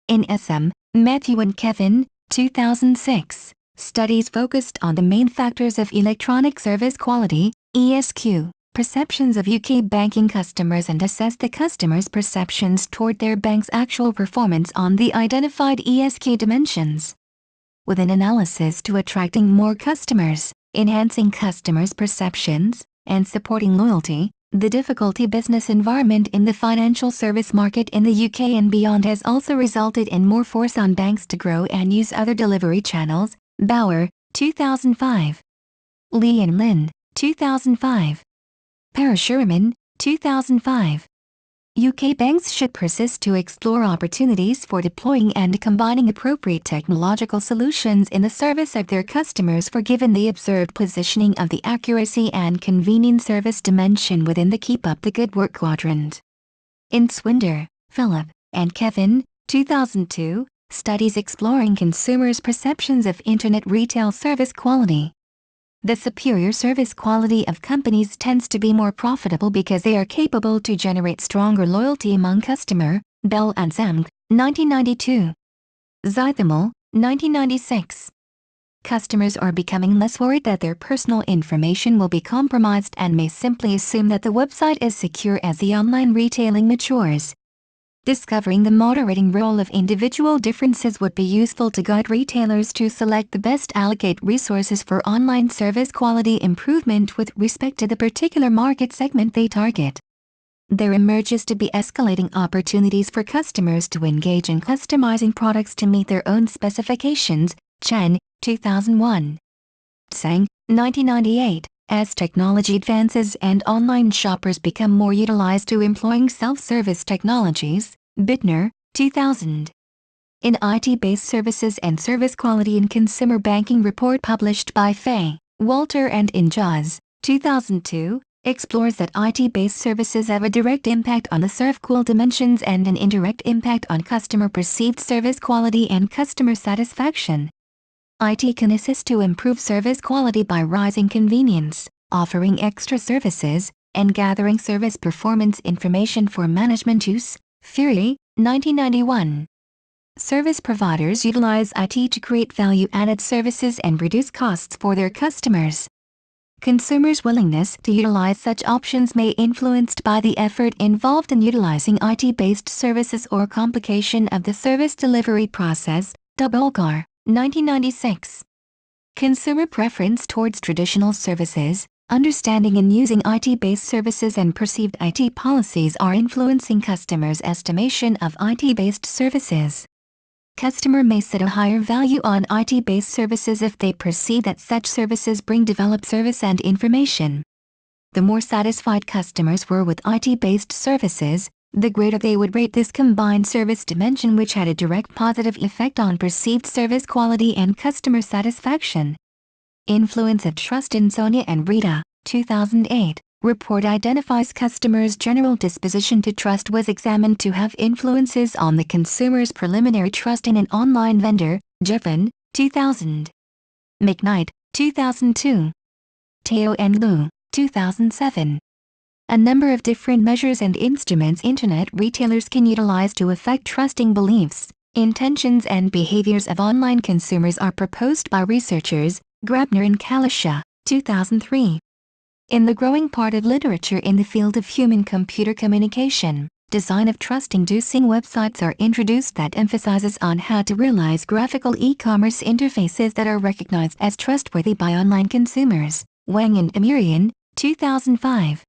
In SM, Matthew and Kevin, 2006, studies focused on the main factors of electronic service quality, ESQ, perceptions of UK banking customers and assess the customers' perceptions toward their bank's actual performance on the identified ESQ dimensions. With an analysis to attracting more customers, enhancing customers' perceptions, and supporting loyalty, the difficulty business environment in the financial service market in the UK and beyond has also resulted in more force on banks to grow and use other delivery channels. Bauer, 2005. Lee and Lin, 2005. Parashuram, 2005. UK banks should persist to explore opportunities for deploying and combining appropriate technological solutions in the service of their customers for given the observed positioning of the accuracy and convenience service dimension within the Keep Up the Good Work quadrant. In Swinder, Philip, and Kevin, 2002, studies exploring consumers' perceptions of Internet retail service quality. The superior service quality of companies tends to be more profitable because they are capable to generate stronger loyalty among customer. Bell and Zemg, 1992. Zythamel, 1996. Customers are becoming less worried that their personal information will be compromised and may simply assume that the website is secure as the online retailing matures. Discovering the moderating role of individual differences would be useful to guide retailers to select the best allocate resources for online service quality improvement with respect to the particular market segment they target. There emerges to be escalating opportunities for customers to engage in customizing products to meet their own specifications. Chen, 2001. Tsang, 1998. As technology advances and online shoppers become more utilized to employing self-service technologies. Bittner, 2000. In IT-based services and service quality in consumer banking report published by Fay, Walter and Injaz, 2002, explores that IT-based services have a direct impact on the ServQual dimensions and an indirect impact on customer perceived service quality and customer satisfaction. IT can assist to improve service quality by rising convenience, offering extra services, and gathering service performance information for management use. Fury, 1991. Service providers utilize IT to create value-added services and reduce costs for their customers. Consumers' willingness to utilize such options may be influenced by the effort involved in utilizing IT-based services or complication of the service delivery process. Dubulkar, 1996. Consumer preference towards traditional services, understanding and using IT-based services and perceived IT policies are influencing customers' estimation of IT-based services. Customer may set a higher value on IT-based services if they perceive that such services bring developed service and information. The more satisfied customers were with IT-based services, the greater they would rate this combined service dimension, which had a direct positive effect on perceived service quality and customer satisfaction. Influence of trust in Sonia and Rita, 2008. report identifies customers' general disposition to trust was examined to have influences on the consumer's preliminary trust in an online vendor. Jeffin, 2000. McKnight, 2002. Teo and Liu, 2007. A number of different measures and instruments Internet retailers can utilize to affect trusting beliefs, intentions and behaviors of online consumers are proposed by researchers, Grabner and Kalisha, 2003. In the growing part of literature in the field of human-computer communication, design of trust-inducing websites are introduced that emphasizes on how to realize graphical e-commerce interfaces that are recognized as trustworthy by online consumers. Wang and Amirian, 2005.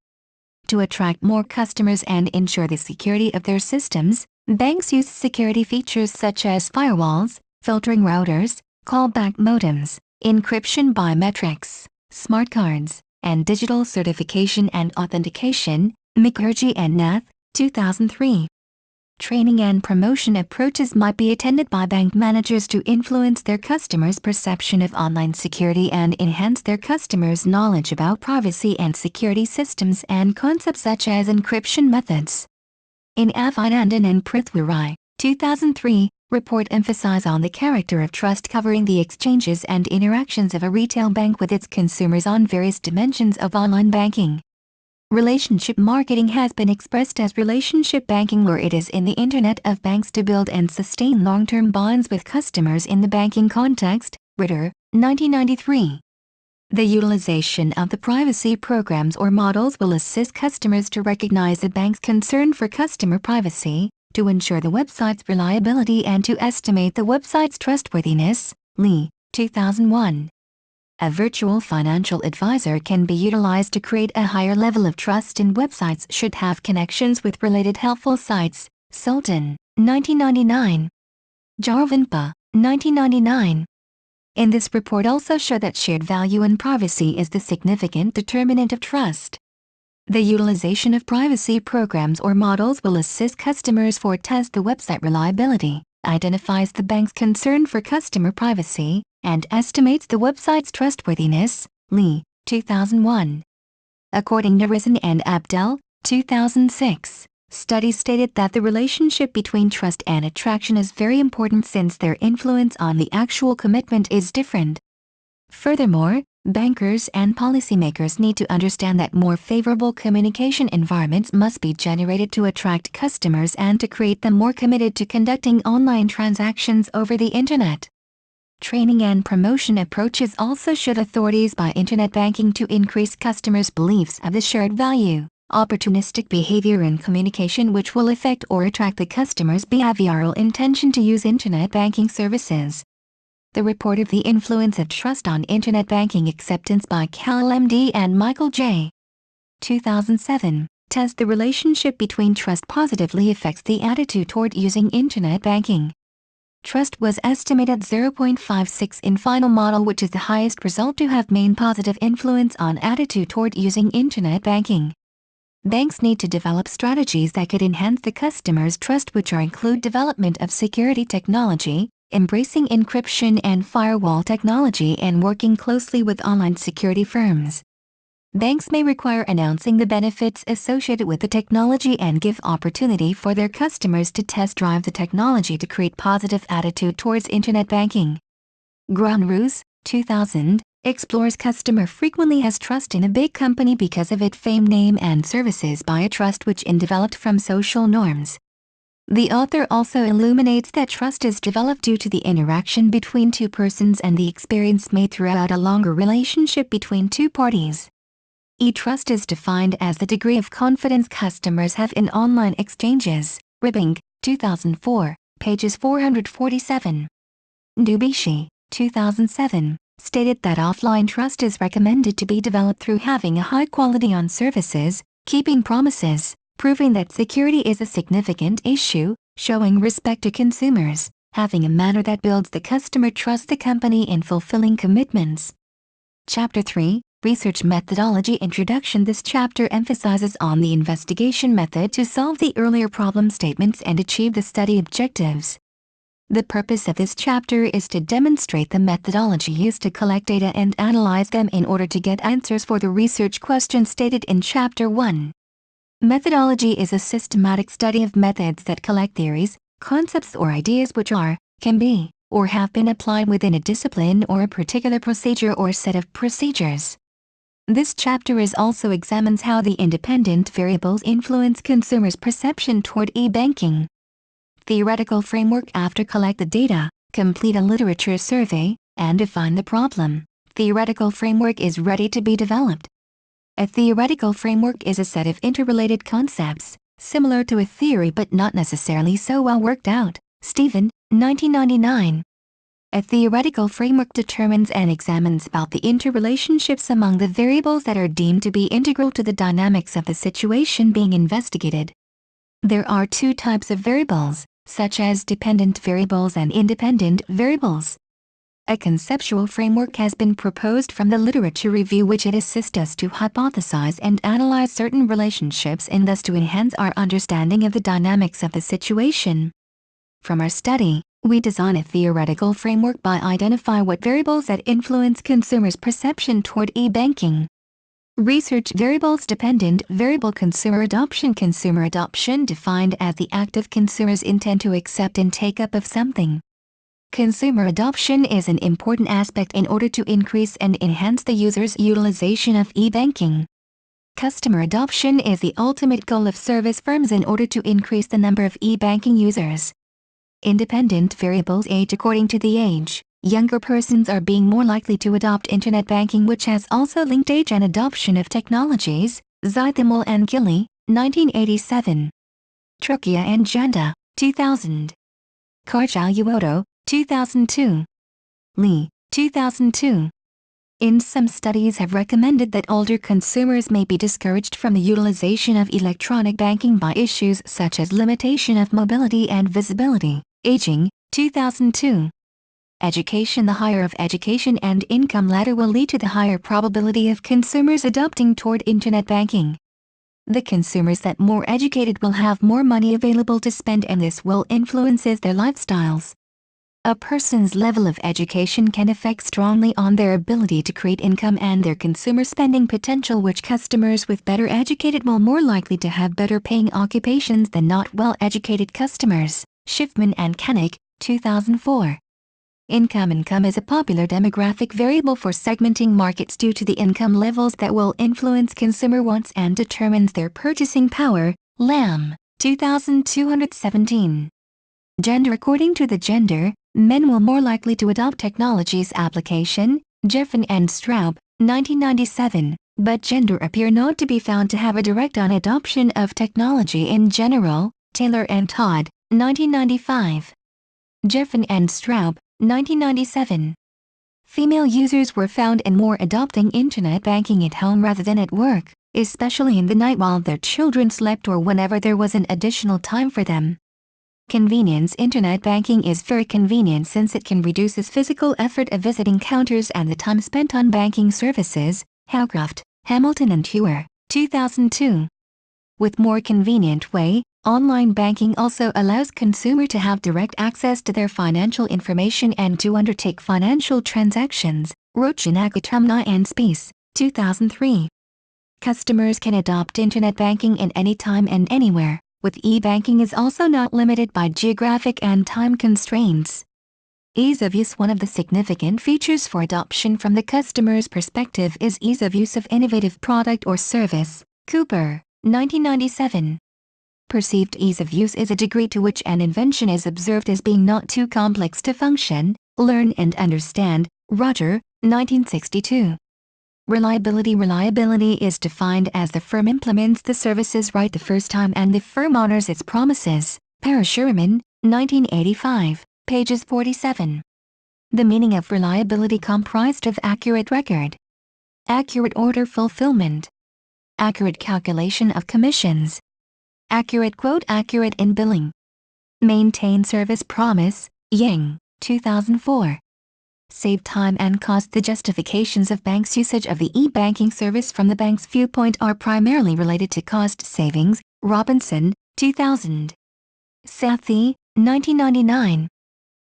To attract more customers and ensure the security of their systems, banks use security features such as firewalls, filtering routers, callback modems, encryption biometrics, smart cards, and digital certification and authentication. Mukherjee and Nath, 2003. Training and promotion approaches might be attended by bank managers to influence their customers' perception of online security and enhance their customers' knowledge about privacy and security systems and concepts such as encryption methods. In Avinandan and Prithvi Rai, 2003, report emphasize on the character of trust covering the exchanges and interactions of a retail bank with its consumers on various dimensions of online banking. Relationship marketing has been expressed as relationship banking, where it is in the Internet of banks to build and sustain long-term bonds with customers in the banking context. Ritter, 1993. The utilization of the privacy programs or models will assist customers to recognize the bank's concern for customer privacy, to ensure the website's reliability and to estimate the website's trustworthiness. Lee, 2001. A virtual financial advisor can be utilized to create a higher level of trust in websites should have connections with related helpful sites. Sultan, 1999. Jarvanpa, 1999. In this report also show that shared value and privacy is the significant determinant of trust. The utilization of privacy programs or models will assist customers for test the website reliability, identifies the bank's concern for customer privacy, and estimates the website's trustworthiness. Lee, 2001. According to Rizan and Abdel, 2006, studies stated that the relationship between trust and attraction is very important since their influence on the actual commitment is different. Furthermore, bankers and policymakers need to understand that more favorable communication environments must be generated to attract customers and to create them more committed to conducting online transactions over the Internet. Training and promotion approaches also should authorities by Internet banking to increase customers' beliefs of the shared value, opportunistic behavior and communication which will affect or attract the customer's behavioral intention to use Internet banking services. The report of the influence of trust on Internet banking acceptance by Cal MD and Michael J. 2007, test the relationship between trust positively affects the attitude toward using Internet banking. Trust was estimated at 0.56 in final model, which is the highest result to have main positive influence on attitude toward using Internet banking. Banks need to develop strategies that could enhance the customer's trust, which include development of security technology, embracing encryption and firewall technology, and working closely with online security firms. Banks may require announcing the benefits associated with the technology and give opportunity for their customers to test drive the technology to create positive attitude towards Internet banking. Granrus, 2000, explores customer frequently has trust in a big company because of its fame, name and services by a trust which is developed from social norms. The author also illuminates that trust is developed due to the interaction between two persons and the experience made throughout a longer relationship between two parties. E-trust is defined as the degree of confidence customers have in online exchanges. Ribbing, 2004, pages 447. Dubishi, 2007, stated that offline trust is recommended to be developed through having a high quality on services, keeping promises, proving that security is a significant issue, showing respect to consumers, having a manner that builds the customer trust the company in fulfilling commitments. Chapter 3, Research Methodology Introduction. This chapter emphasizes on the investigation method to solve the earlier problem statements and achieve the study objectives. The purpose of this chapter is to demonstrate the methodology used to collect data and analyze them in order to get answers for the research questions stated in Chapter 1. Methodology is a systematic study of methods that collect theories, concepts or ideas which are, can be, or have been applied within a discipline or a particular procedure or set of procedures. This chapter also examines how the independent variables influence consumers' perception toward e-banking. Theoretical framework. After collect the data, complete a literature survey, and define the problem, theoretical framework is ready to be developed. A theoretical framework is a set of interrelated concepts, similar to a theory but not necessarily so well worked out. Stephen, 1999. A theoretical framework determines and examines about the interrelationships among the variables that are deemed to be integral to the dynamics of the situation being investigated. There are two types of variables, such as dependent variables and independent variables. A conceptual framework has been proposed from the literature review which it assists us to hypothesize and analyze certain relationships and thus to enhance our understanding of the dynamics of the situation. From our study, we design a theoretical framework by identifying what variables that influence consumers' perception toward e-banking. Research variables. Dependent variable. Consumer adoption defined as the act of consumers' intent to accept and take up of something. Consumer adoption is an important aspect in order to increase and enhance the user's utilization of e-banking. Customer adoption is the ultimate goal of service firms in order to increase the number of e-banking users. Independent variables. Age. According to the age, younger persons are being more likely to adopt internet banking, which has also linked age and adoption of technologies. Zythemel and Gilly, 1987. Trucchia and Janda, 2000. Carciuoto, 2002. Lee, 2002. Some studies have recommended that older consumers may be discouraged from the utilization of electronic banking by issues such as limitation of mobility and visibility. Aging, 2002. Education. The higher of education and income ladder will lead to the higher probability of consumers adopting toward internet banking. The consumers that more educated will have more money available to spend, and this will influences their lifestyles. A person's level of education can affect strongly on their ability to create income and their consumer spending potential, which customers with better educated will more likely to have better paying occupations than not well educated customers. Schiffman and Koenig, 2004. Income is a popular demographic variable for segmenting markets due to the income levels that will influence consumer wants and determines their purchasing power. Lamb, 2217. Gender. According to the gender, men will more likely to adopt technology's application. Jeffen and Straub, 1997, but gender appear not to be found to have a direct on adoption of technology in general. Taylor and Todd, 1995. Jeffen and Straub, 1997. Female users were found in more adopting internet banking at home rather than at work, especially in the night while their children slept or whenever there was an additional time for them. Convenience. Internet banking is very convenient since it can reduce the physical effort of visiting counters and the time spent on banking services. Howcroft, Hamilton and Hewer, 2002. With more convenient way, online banking also allows consumer to have direct access to their financial information and to undertake financial transactions. Rochinakatumna and Spies, 2003. Customers can adopt internet banking in any time and anywhere, with e-banking is also not limited by geographic and time constraints. Ease of use. One of the significant features for adoption from the customer's perspective is ease of use of innovative product or service. Cooper, 1997. Perceived ease of use is a degree to which an invention is observed as being not too complex to function, learn and understand. Roger, 1962. Reliability. Reliability is defined as the firm implements the services right the first time and the firm honors its promises. Parashureman, 1985, pages 47. The meaning of reliability comprised of accurate record, accurate order fulfillment, accurate calculation of commissions, accurate quote, accurate in billing, maintain service promise. Yang, 2004. Save time and cost. The justifications of banks' usage of the e-banking service from the bank's viewpoint are primarily related to cost savings. Robinson, 2000. Sathi, 1999.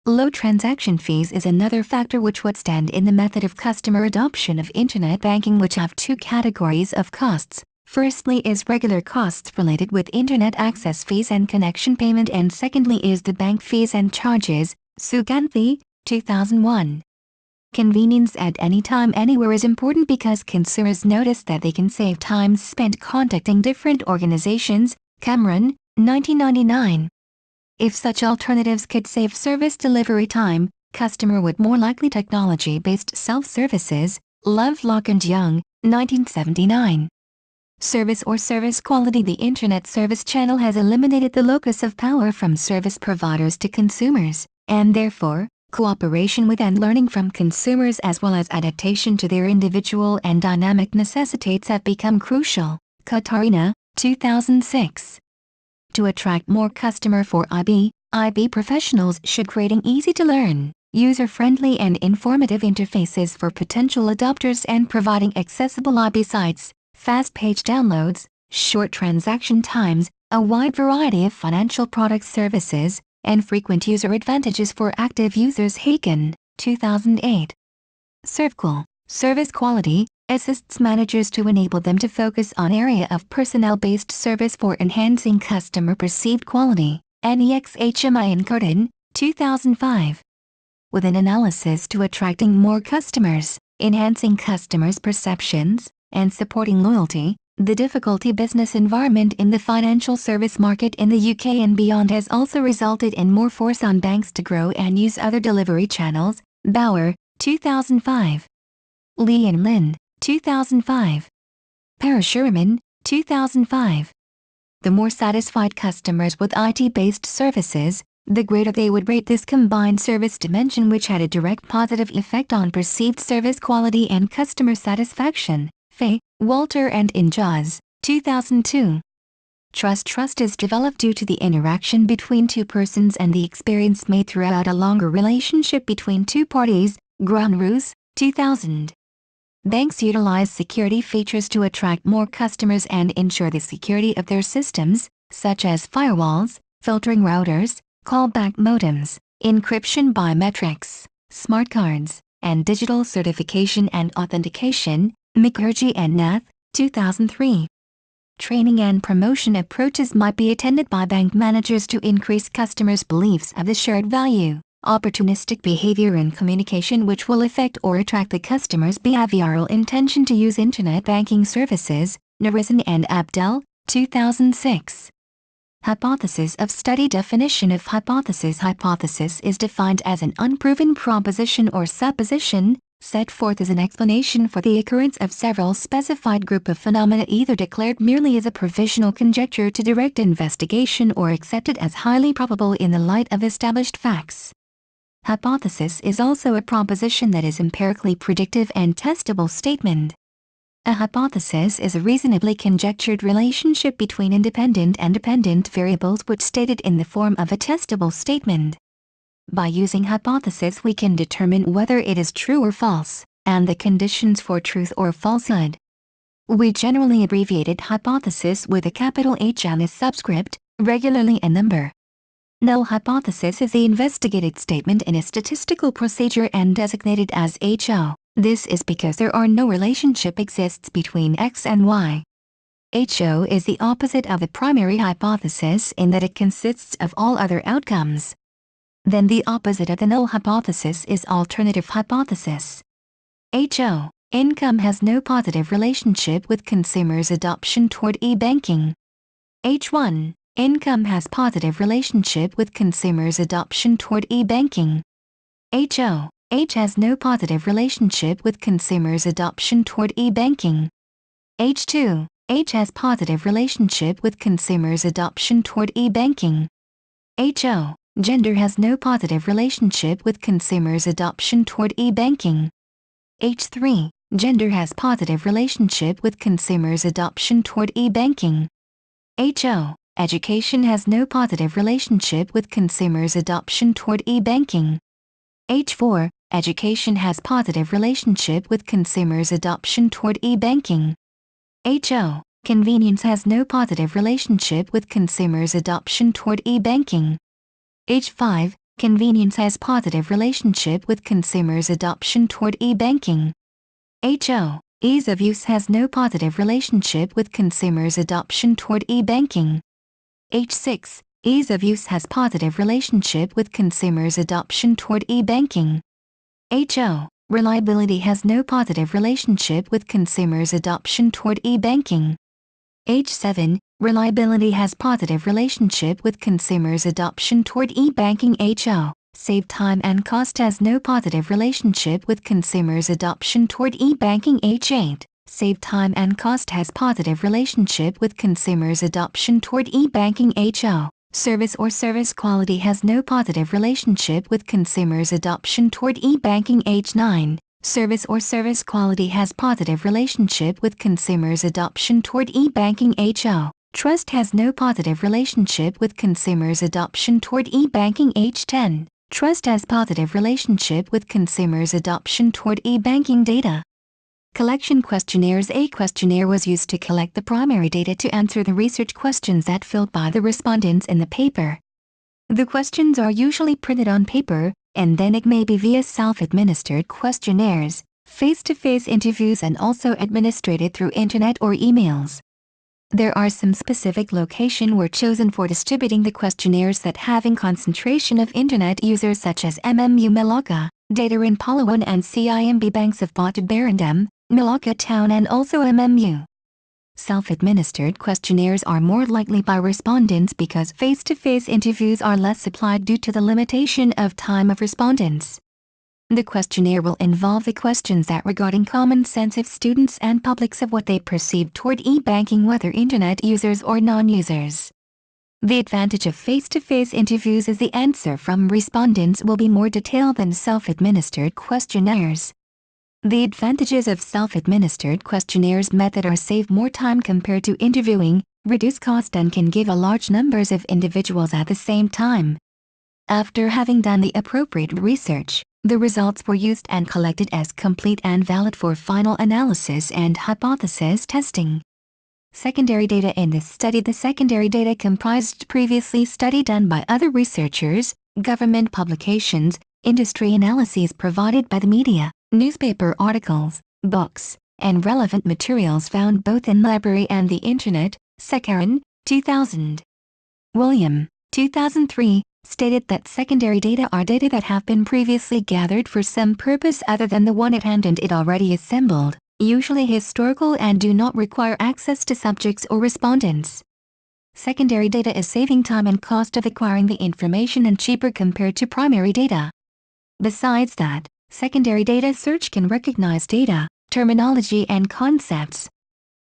Low transaction fees is another factor which would stand in the method of customer adoption of internet banking, which have two categories of costs. Firstly is regular costs related with internet access fees and connection payment, and secondly is the bank fees and charges. Suganthi, 2001. Convenience at any time anywhere is important because consumers notice that they can save time spent contacting different organizations. Cameron, 1999. If such alternatives could save service delivery time, customer would more likely technology-based self-services. Lovelock and Young, 1979. Service or service quality. The Internet service channel has eliminated the locus of power from service providers to consumers, and therefore, cooperation with and learning from consumers as well as adaptation to their individual and dynamic necessitates have become crucial. Katarina, 2006. To attract more customer for IB professionals should create an easy-to-learn, user-friendly and informative interfaces for potential adopters and providing accessible IB sites, fast page downloads, short transaction times, a wide variety of financial product services, and frequent user advantages for active users. Haken, 2008. ServQual, service quality, assists managers to enable them to focus on area of personnel-based service for enhancing customer perceived quality. A9AYTZ358P and Curtin, 2005. With an analysis to attracting more customers, enhancing customers' perceptions, and supporting loyalty, the difficulty business environment in the financial service market in the UK and beyond has also resulted in more force on banks to grow and use other delivery channels. Bauer, 2005. Lee and Lin, 2005. Parashuram, 2005. The more satisfied customers with IT-based services, the greater they would rate this combined service dimension, which had a direct positive effect on perceived service quality and customer satisfaction. Fay, Walter and Injaz, 2002. Trust is developed due to the interaction between two persons and the experience made throughout a longer relationship between two parties. Granrus, 2000. Banks utilize security features to attract more customers and ensure the security of their systems, such as firewalls, filtering routers, callback modems, encryption biometrics, smart cards, and digital certification and authentication. Mukherjee and Nath, 2003. Training and promotion approaches might be attended by bank managers to increase customers' beliefs of the shared value, opportunistic behavior in communication which will affect or attract the customer's behavioral intention to use internet banking services. Narizan and Abdel, 2006. Hypothesis of study. Definition of hypothesis. Hypothesis is defined as an unproven proposition or supposition, set forth as an explanation for the occurrence of several specified group of phenomena, either declared merely as a provisional conjecture to direct investigation or accepted as highly probable in the light of established facts. Hypothesis is also a proposition that is empirically predictive and testable statement. A hypothesis is a reasonably conjectured relationship between independent and dependent variables which stated in the form of a testable statement. By using hypothesis we can determine whether it is true or false, and the conditions for truth or falsehood. We generally abbreviated hypothesis with a capital H and a subscript, regularly a number. Null hypothesis is the investigated statement in a statistical procedure and designated as HO. This is because there are no relationship exists between X and Y. HO is the opposite of the primary hypothesis in that it consists of all other outcomes. Then the opposite of the null hypothesis is alternative hypothesis. HO, income has no positive relationship with consumers' adoption toward e-banking. H1, income has positive relationship with consumers' adoption toward e-banking. HO, H has no positive relationship with consumers' adoption toward e-banking. H2, H has positive relationship with consumers' adoption toward e-banking. HO, gender has no positive relationship with consumers' adoption toward e-banking. H3, gender has positive relationship with consumers' adoption toward e-banking. HO, education has no positive relationship with consumers' adoption toward e-banking. H4, education has positive relationship with consumers' adoption toward e-banking. HO, convenience has no positive relationship with consumers' adoption toward e-banking. H5, Convenience has positive relationship with consumers' adoption toward e-banking. HO. Ease of use has no positive relationship with consumers' adoption toward e-banking. H6. Ease of use has positive relationship with consumers' adoption toward e-banking. HO. Reliability has no positive relationship with consumers' adoption toward e-banking. H7. Reliability has positive relationship with consumers' adoption toward e-banking. HO. Save time and cost has no positive relationship with consumers' adoption toward e-banking. H8. Save time and cost has positive relationship with consumers' adoption toward e-banking. HO. Service or service quality has no positive relationship with consumers' adoption toward e-banking. H9. Service or service quality has positive relationship with consumers' adoption toward e-banking. HO. Trust has no positive relationship with consumers' adoption toward e-banking. H10. Trust has positive relationship with consumers' adoption toward e-banking. Data collection questionnaires. A questionnaire was used to collect the primary data to answer the research questions that filled by the respondents in the paper. The questions are usually printed on paper, and then it may be via self-administered questionnaires, face-to-face interviews, and also administered through internet or emails. There are some specific locations were chosen for distributing the questionnaires that having concentration of internet users such as MMU Malacca, Data in Palawan, and CIMB Banks of Batu Berendam, Malacca Town, and also MMU. Self-administered questionnaires are more likely by respondents because face-to-face interviews are less supplied due to the limitation of time of respondents. The questionnaire will involve the questions that regarding common sense of students and publics of what they perceive toward e-banking, whether internet users or non-users. The advantage of face-to-face interviews is the answer from respondents will be more detailed than self-administered questionnaires. The advantages of self-administered questionnaires method are save more time compared to interviewing, reduce cost, and can give a large numbers of individuals at the same time. After having done the appropriate research, the results were used and collected as complete and valid for final analysis and hypothesis testing. Secondary data in this study. The secondary data comprised previously study done by other researchers, government publications, industry analyses provided by the media, newspaper articles, books, and relevant materials found both in library and the internet. Sekaran, 2000. William, 2003, stated that secondary data are data that have been previously gathered for some purpose other than the one at hand and it already assembled, usually historical, and do not require access to subjects or respondents. Secondary data is saving time and cost of acquiring the information and cheaper compared to primary data. Besides that, secondary data search can recognize data, terminology, and concepts.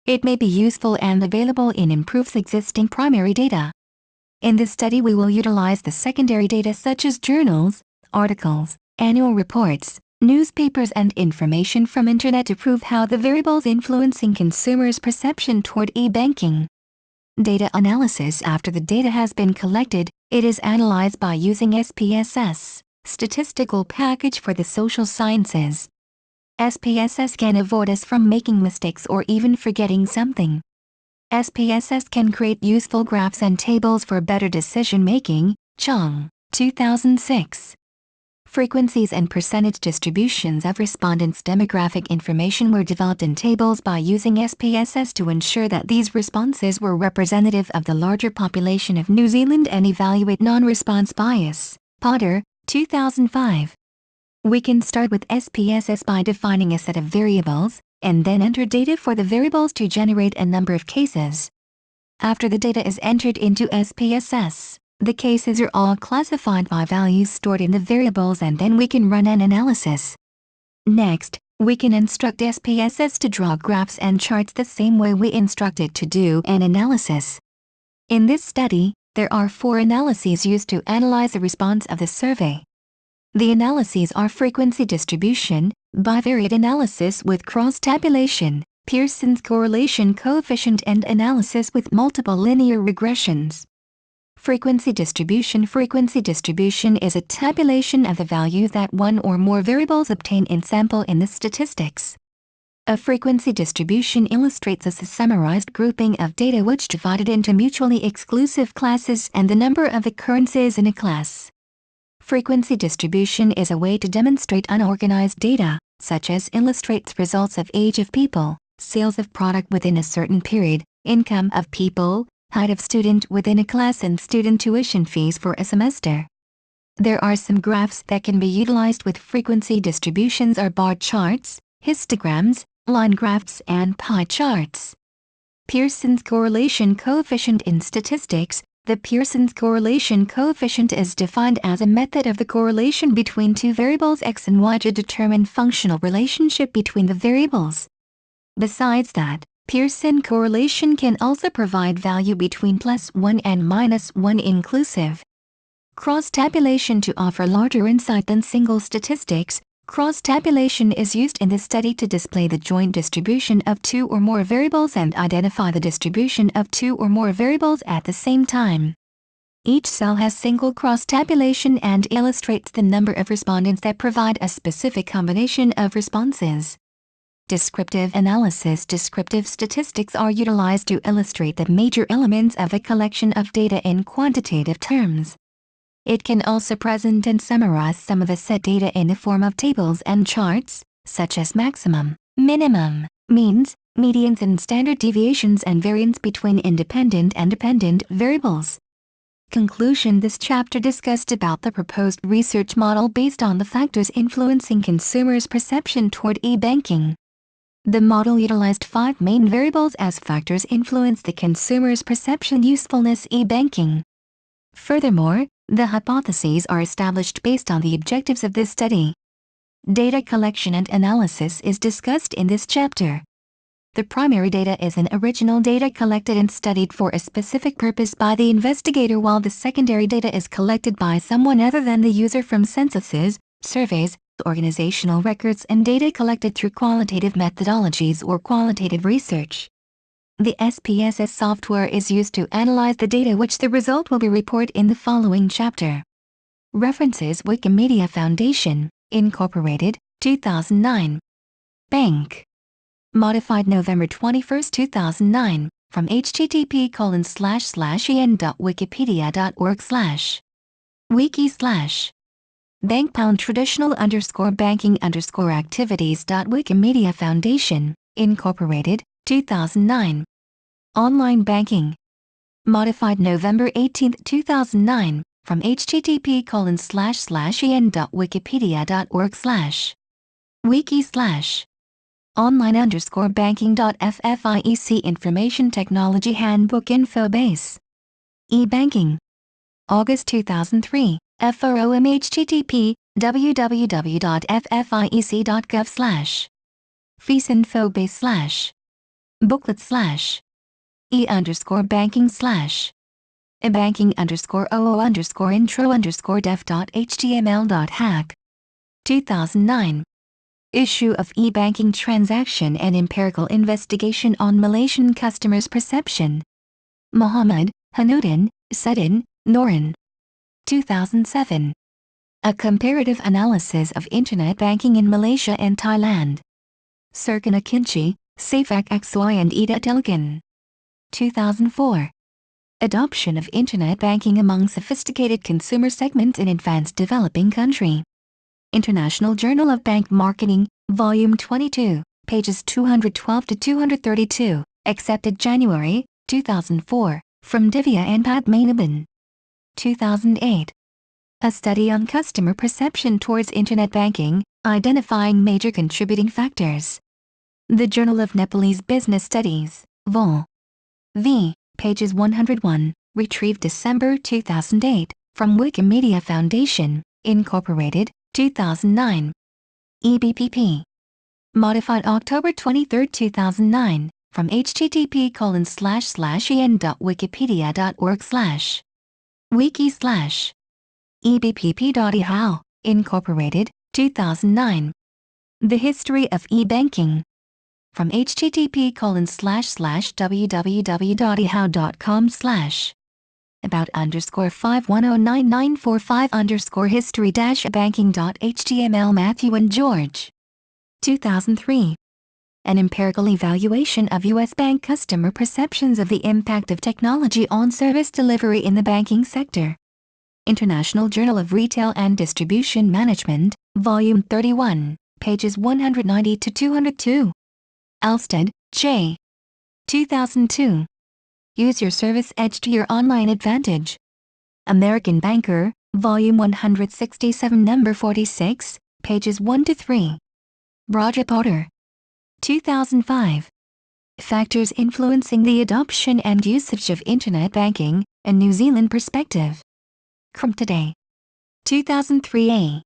It may be useful and available in improves existing primary data. In this study we will utilize the secondary data such as journals, articles, annual reports, newspapers, and information from internet to prove how the variables influencing consumers' perception toward e-banking. Data analysis. After the data has been collected, it is analyzed by using SPSS, statistical package for the social sciences. SPSS can avoid us from making mistakes or even forgetting something. SPSS can create useful graphs and tables for better decision-making. Chong, 2006. Frequencies and percentage distributions of respondents' demographic information were developed in tables by using SPSS to ensure that these responses were representative of the larger population of New Zealand and evaluate non-response bias. Potter, 2005. We can start with SPSS by defining a set of variables, and then enter data for the variables to generate a number of cases. After the data is entered into SPSS, the cases are all classified by values stored in the variables, and then we can run an analysis. Next, we can instruct SPSS to draw graphs and charts the same way we instruct it to do an analysis. In this study, there are 4 analyses used to analyze the response of the survey. The analyses are frequency distribution, bivariate analysis with cross-tabulation, Pearson's correlation coefficient, and analysis with multiple linear regressions. Frequency distribution is a tabulation of the value that one or more variables obtain in sample in the statistics. A frequency distribution illustrates a summarized grouping of data which divided into mutually exclusive classes and the number of occurrences in a class. Frequency distribution is a way to demonstrate unorganized data, such as illustrates results of age of people, sales of product within a certain period, income of people, height of student within a class and student tuition fees for a semester. There are some graphs that can be utilized with frequency distributions are bar charts, histograms, line graphs and pie charts. Pearson's correlation coefficient in statistics. The Pearson's correlation coefficient is defined as a method of the correlation between two variables x and y to determine functional relationship between the variables. Besides that, Pearson correlation can also provide value between +1 and -1 inclusive. Cross-tabulation to offer larger insight than single statistics. Cross-tabulation is used in this study to display the joint distribution of two or more variables and identify the distribution of two or more variables at the same time. Each cell has single cross-tabulation and illustrates the number of respondents that provide a specific combination of responses. Descriptive analysis. Descriptive statistics are utilized to illustrate the major elements of a collection of data in quantitative terms. It can also present and summarize some of the set data in the form of tables and charts, such as maximum, minimum, means, medians and standard deviations and variance between independent and dependent variables. Conclusion. This chapter discussed about the proposed research model based on the factors influencing consumers' perception toward e-banking. The model utilized 5 main variables as factors influence the consumer's perception usefulness e-banking. Furthermore, the hypotheses are established based on the objectives of this study. Data collection and analysis is discussed in this chapter. The primary data is an original data collected and studied for a specific purpose by the investigator, while the secondary data is collected by someone other than the user from censuses, surveys, organizational records and data collected through qualitative methodologies or qualitative research. The SPSS software is used to analyze the data, which the result will be reported in the following chapter. References: Wikimedia Foundation, Incorporated, 2009. Bank. Modified November 21, 2009, from http://en.wikipedia.org/wiki/ bank #traditional_banking_activities.wikimedia Foundation, Incorporated, 2009. Online banking. Modified November 18, 2009, from http://en.wikipedia.org/wiki/ online_banking.ffiec Information Technology Handbook Info Base. E-banking. August 2003, FORM http www.ffiec.gov/ fees info base/ booklet/ e_banking/ ebanking_oo_intro_dev.html.hack. 2009. Issue of E-Banking Transaction and Empirical Investigation on Malaysian Customers' Perception. Muhammad, Hanuddin, Suddin, Norin. 2007. A Comparative Analysis of Internet Banking in Malaysia and Thailand. Sirkan Akinci, Safak XY and Ida Telgan. 2004. Adoption of Internet Banking among Sophisticated Consumer Segments in Advanced Developing Country. International Journal of Bank Marketing, Volume 22, pages 212 to 232, accepted January, 2004, from Divya and Padmanabhan. 2008. A Study on Customer Perception Towards Internet Banking, Identifying Major Contributing Factors. The Journal of Nepalese Business Studies, Vol. V, pages 101, retrieved December 2008, from Wikimedia Foundation, Incorporated, 2009. EBPP. Modified October 23, 2009, from http://en.wikipedia.org/wiki/ ebpp.ehow, Incorporated, 2009. The History of E-Banking. From http://www.ehow.com/ about_5109945_history-banking.html Matthew and George. 2003. An empirical evaluation of U.S. bank customer perceptions of the impact of technology on service delivery in the banking sector. International Journal of Retail and Distribution Management, Volume 31, pages 190 to 202. Alstead, J. 2002. Use your service edge to your online advantage. American Banker, Volume 167, Number 46, pages 1 to 3. Roger Potter. 2005. Factors influencing the adoption and usage of Internet banking, a New Zealand perspective. From Today. 2003a.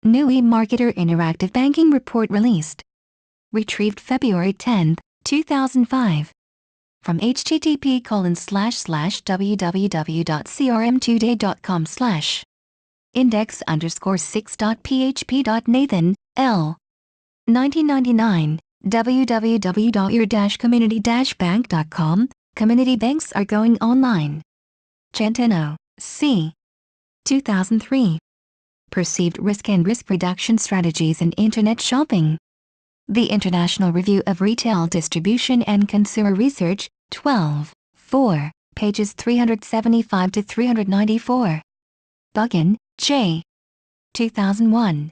New eMarketer Interactive Banking Report released. Retrieved February 10, 2005. From http://www.crmtoday.com/ index_6.php.nathan, L. 1999, www.your-community-bank.com, Community banks are going online. Centeno, C. 2003. Perceived risk and risk reduction strategies in Internet shopping. The International Review of Retail Distribution and Consumer Research, 12, 4, pages 375 to 394. Buchan, J. 2001.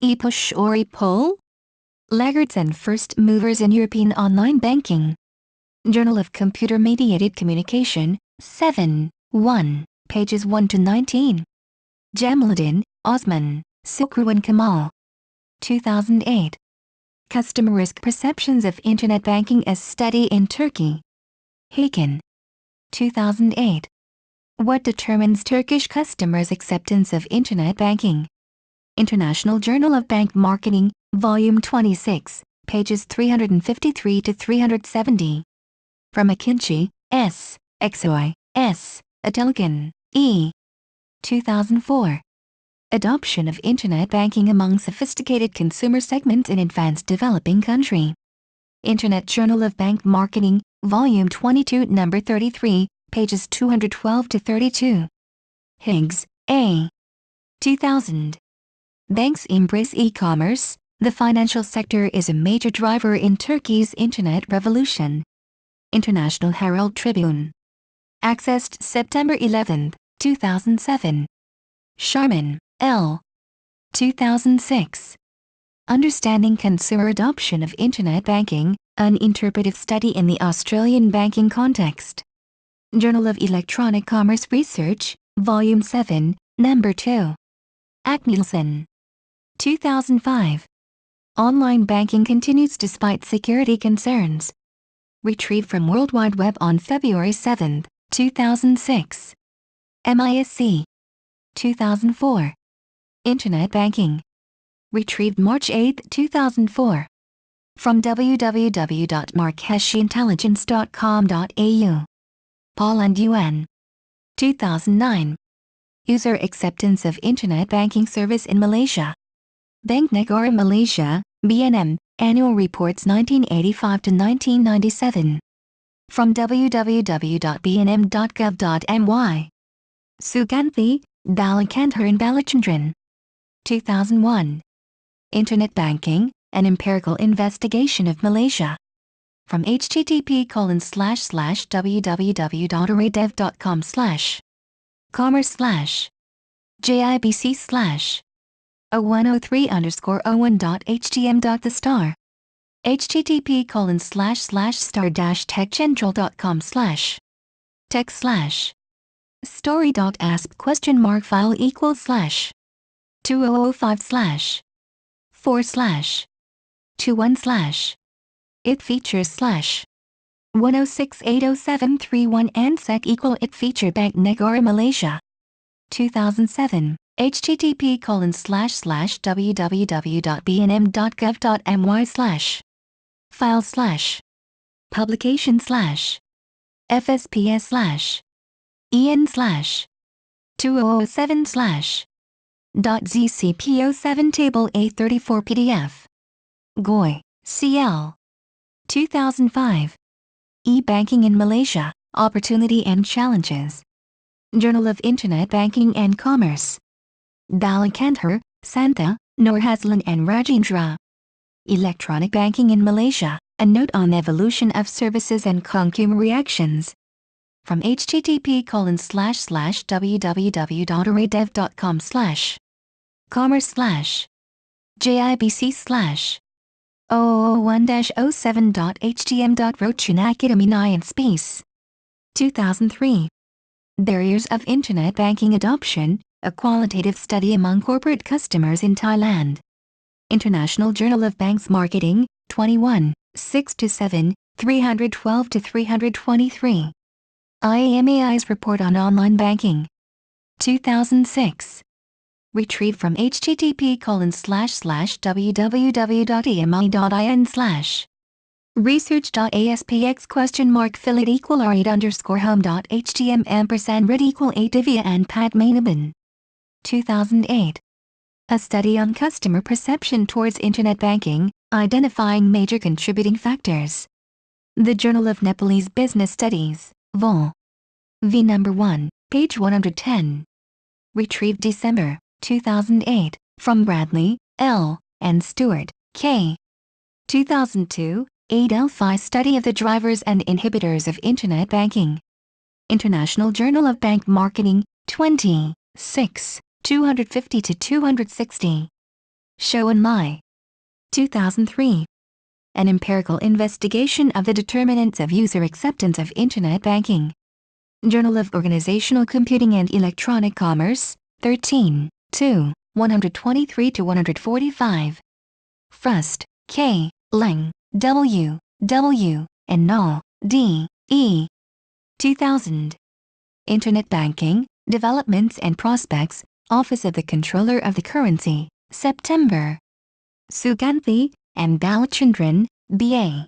E-push or e-pull? Laggards and first movers in European online banking. Journal of Computer-Mediated Communication, 7, 1, pages 1 to 19. Jamaluddin, Osman, Sukruwan Kamal. 2008. Customer Risk Perceptions of Internet Banking as Study in Turkey. Hakan. 2008. What determines Turkish customers' acceptance of Internet banking? International Journal of Bank Marketing, Volume 26, pages 353 to 370. From Akinci, S., Xoy, S., Atelkin, E. 2004. Adoption of Internet banking among sophisticated consumer segments in advanced developing country. Internet Journal of Bank Marketing, Volume 22, Number 33, pages 212 to 32. Higgs, A. 2000. Banks embrace e-commerce. The financial sector is a major driver in Turkey's Internet revolution. International Herald Tribune. Accessed September 11, 2007. Sharman, L. 2006. Understanding Consumer Adoption of Internet Banking, an Interpretive Study in the Australian Banking Context. Journal of Electronic Commerce Research, Volume 7, Number 2. Aknielsen. 2005. Online banking continues despite security concerns. Retrieved from World Wide Web on February 7, 2006. MISC. 2004. Internet banking. Retrieved March 8, 2004. From www.markeshintelligence.com.au. Paul and UN. 2009. User acceptance of Internet banking service in Malaysia. Bank Negara Malaysia, BNM, Annual Reports 1985 to 1997. From www.bnm.gov.my. Suganthi, Balakandhar and Balachandran. 2001. Internet banking, an empirical investigation of Malaysia. From http://www.arraydev.com/ commerce/ jibc/ 0103_01.htm.the http://star-techgeneral.com/ text/ story.asp?file =/ 2005/ 4/ 21/ it features / 106807331 ansec it feature Bank Negara Malaysia. 2007. http://www.bnm.gov.my/ file / publication / fsps / en / 2007 / .zcpo7 table A34 PDF. Goy, CL. 2005. E-banking in Malaysia, Opportunity and Challenges. Journal of Internet Banking and Commerce. Balakandhar, Santa, Nurhaslan and Rajendra. Electronic Banking in Malaysia, a note on evolution of services and consumer reactions. from http://www.araydev.com/commerce/jibc/001-07.htm.rotunacademy9 space 2003. Barriers of Internet Banking Adoption, a Qualitative Study Among Corporate Customers in Thailand. International Journal of Banks Marketing, 21, 6-7, 312-323. IAMAI's Report on Online Banking. 2006. Retrieved from http://www.ami.in/ research.aspx?mark_fillet=read=home.htm&red=8 divya and Padmanabhan. 2008. A study on customer perception towards Internet banking, identifying major contributing factors. The Journal of Nepalese Business Studies, Vol. V number 1, page 110. Retrieved December 2008, from Bradley, L., and Stewart, K. 2002, a Delphi study of the drivers and inhibitors of Internet banking. International Journal of Bank Marketing, 26, 250-260. Show and Mai. 2003. An empirical investigation of the determinants of user acceptance of Internet banking. Journal of Organizational Computing and Electronic Commerce, 13, 2, 123-145. Frust, K., Leng, W., W., and Null, D., E. 2000. Internet Banking, Developments and Prospects, Office of the Controller of the Currency, September. Suganthi and Balachandran, B.A.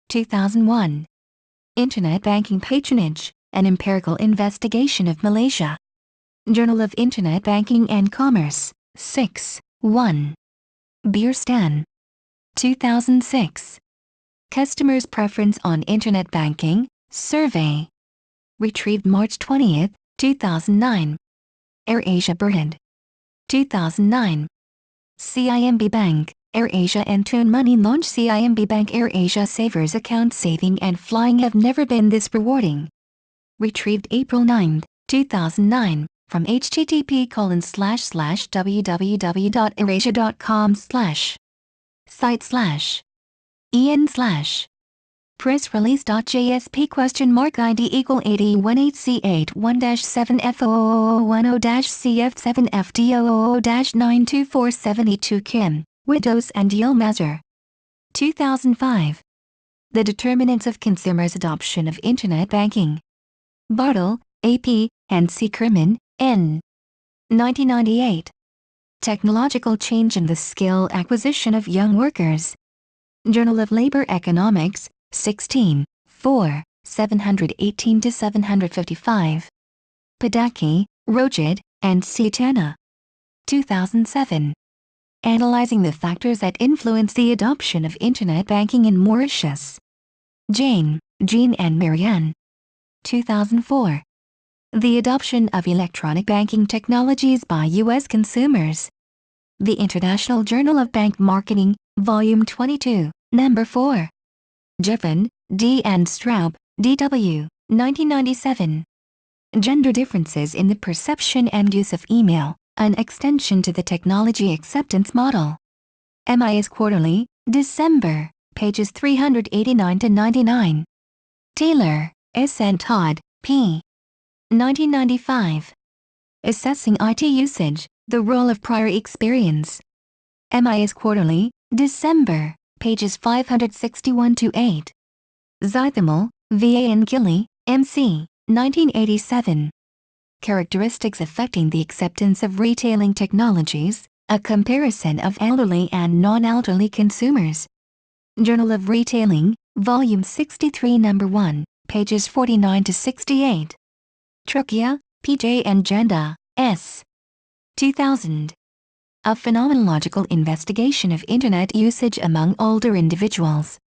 2001. Internet Banking Patronage, an Empirical Investigation of Malaysia. Journal of Internet Banking and Commerce, 6, 1. Bierstan. 2006. Customers' Preference on Internet Banking, Survey. Retrieved March 20, 2009. AirAsia Berhad. 2009. CIMB Bank, AirAsia and Toon Money launch. CIMB Bank AirAsia Savers account. Saving and flying have never been this rewarding. Retrieved April 9, 2009, from http://www.airasia.com/ site/ en/ press release.jsp?ID=AD188C8-7F0010-CF7FD00-92472 Kim, Widows and Yilmazer. 2005. The Determinants of Consumers' Adoption of Internet Banking. Bartle, A.P., and C. Kerman, N. 1998. Technological Change in the Skill Acquisition of Young Workers. Journal of Labor Economics, 16, 4, 718-755. Padaki, Rojid, and Sitana. 2007. Analyzing the Factors that Influence the Adoption of Internet Banking in Mauritius. Jane, Jean and Marianne. 2004. The Adoption of Electronic Banking Technologies by U.S. Consumers. The International Journal of Bank Marketing, Volume 22, Number 4. Jeffin, D. and Straub, D.W., 1997. Gender Differences in the Perception and Use of Email, an Extension to the Technology Acceptance Model. MIS Quarterly, December, pages 389-99. Taylor, S. and Todd, P. 1995. Assessing IT Usage, the Role of Prior Experience. MIS Quarterly, December, pages 561-8. Zythamal, V.A. and Gilly, M.C., 1987. Characteristics Affecting the Acceptance of Retailing Technologies, a Comparison of Elderly and Non-Elderly Consumers. Journal of Retailing, Volume 63 Number 1, pages 49-68. Trukia, P.J. and Janda, S. 2000. A Phenomenological Investigation of Internet Usage Among Older Individuals.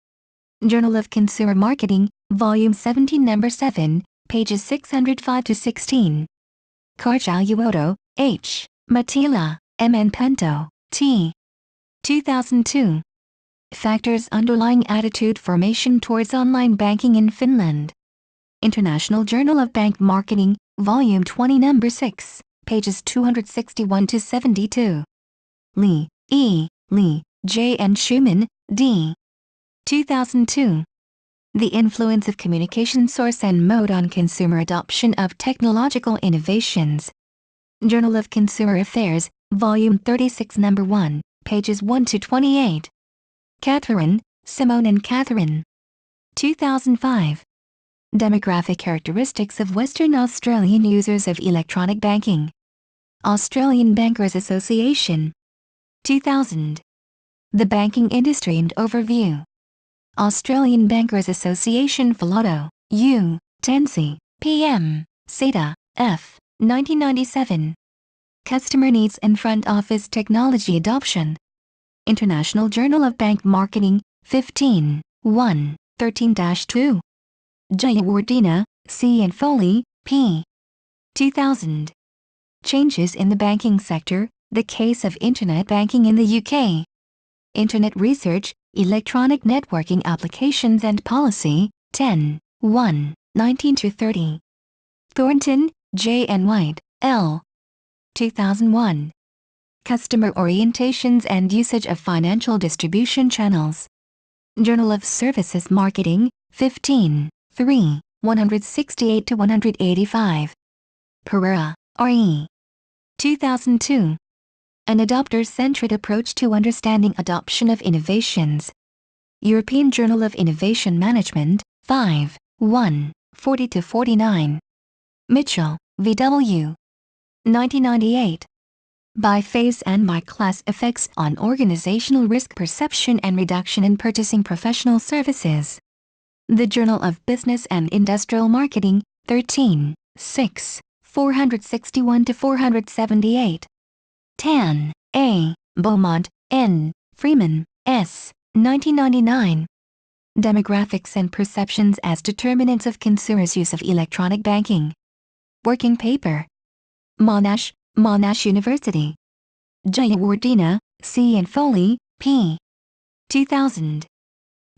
Journal of Consumer Marketing, Volume 17 Number 7, pages 605-16. Karchal Uoto, H. Matila, M. and Pinto, T. 2002. Factors Underlying Attitude Formation Towards Online Banking in Finland. International Journal of Bank Marketing, Volume 20 Number 6, pages 261 to 72. Lee, E., Lee, J. and Schumann, D. 2002. The Influence of Communication Source and Mode on Consumer Adoption of Technological Innovations. Journal of Consumer Affairs, Volume 36 Number 1, pages 1 to 28. Catherine, Simone and Catherine. 2005. Demographic Characteristics of Western Australian Users of Electronic Banking. Australian Bankers Association. 2000. The Banking Industry and Overview. Australian Bankers Association Philoto, U, Tensi, PM, SETA, F, 1997. Customer Needs and Front Office Technology Adoption. International Journal of Bank Marketing, 15, 1, 13-2. Jayawardena, C. and Foley, P. 2000. Changes in the Banking Sector, the Case of Internet Banking in the UK. Internet Research, Electronic Networking Applications and Policy, 10, 1, 19-30. Thornton, J. and White, L. 2001. Customer Orientations and Usage of Financial Distribution Channels. Journal of Services Marketing, 15, 3, 168-185. Pereira, R.E. 2002. An Adopter-Centered Approach to Understanding Adoption of Innovations. European Journal of Innovation Management, 5, 1, 40-49. Mitchell, V.W. 1998. By Phase and by Class Effects on Organizational Risk Perception and Reduction in Purchasing Professional Services. The Journal of Business and Industrial Marketing, 13, 6, 461-478. Tan, A., Beaumont, N., Freeman, S., 1999. Demographics and Perceptions as Determinants of Consumers' Use of Electronic Banking. Working Paper. Monash, Monash University. Jayawardena, C. and Foley, P. 2000.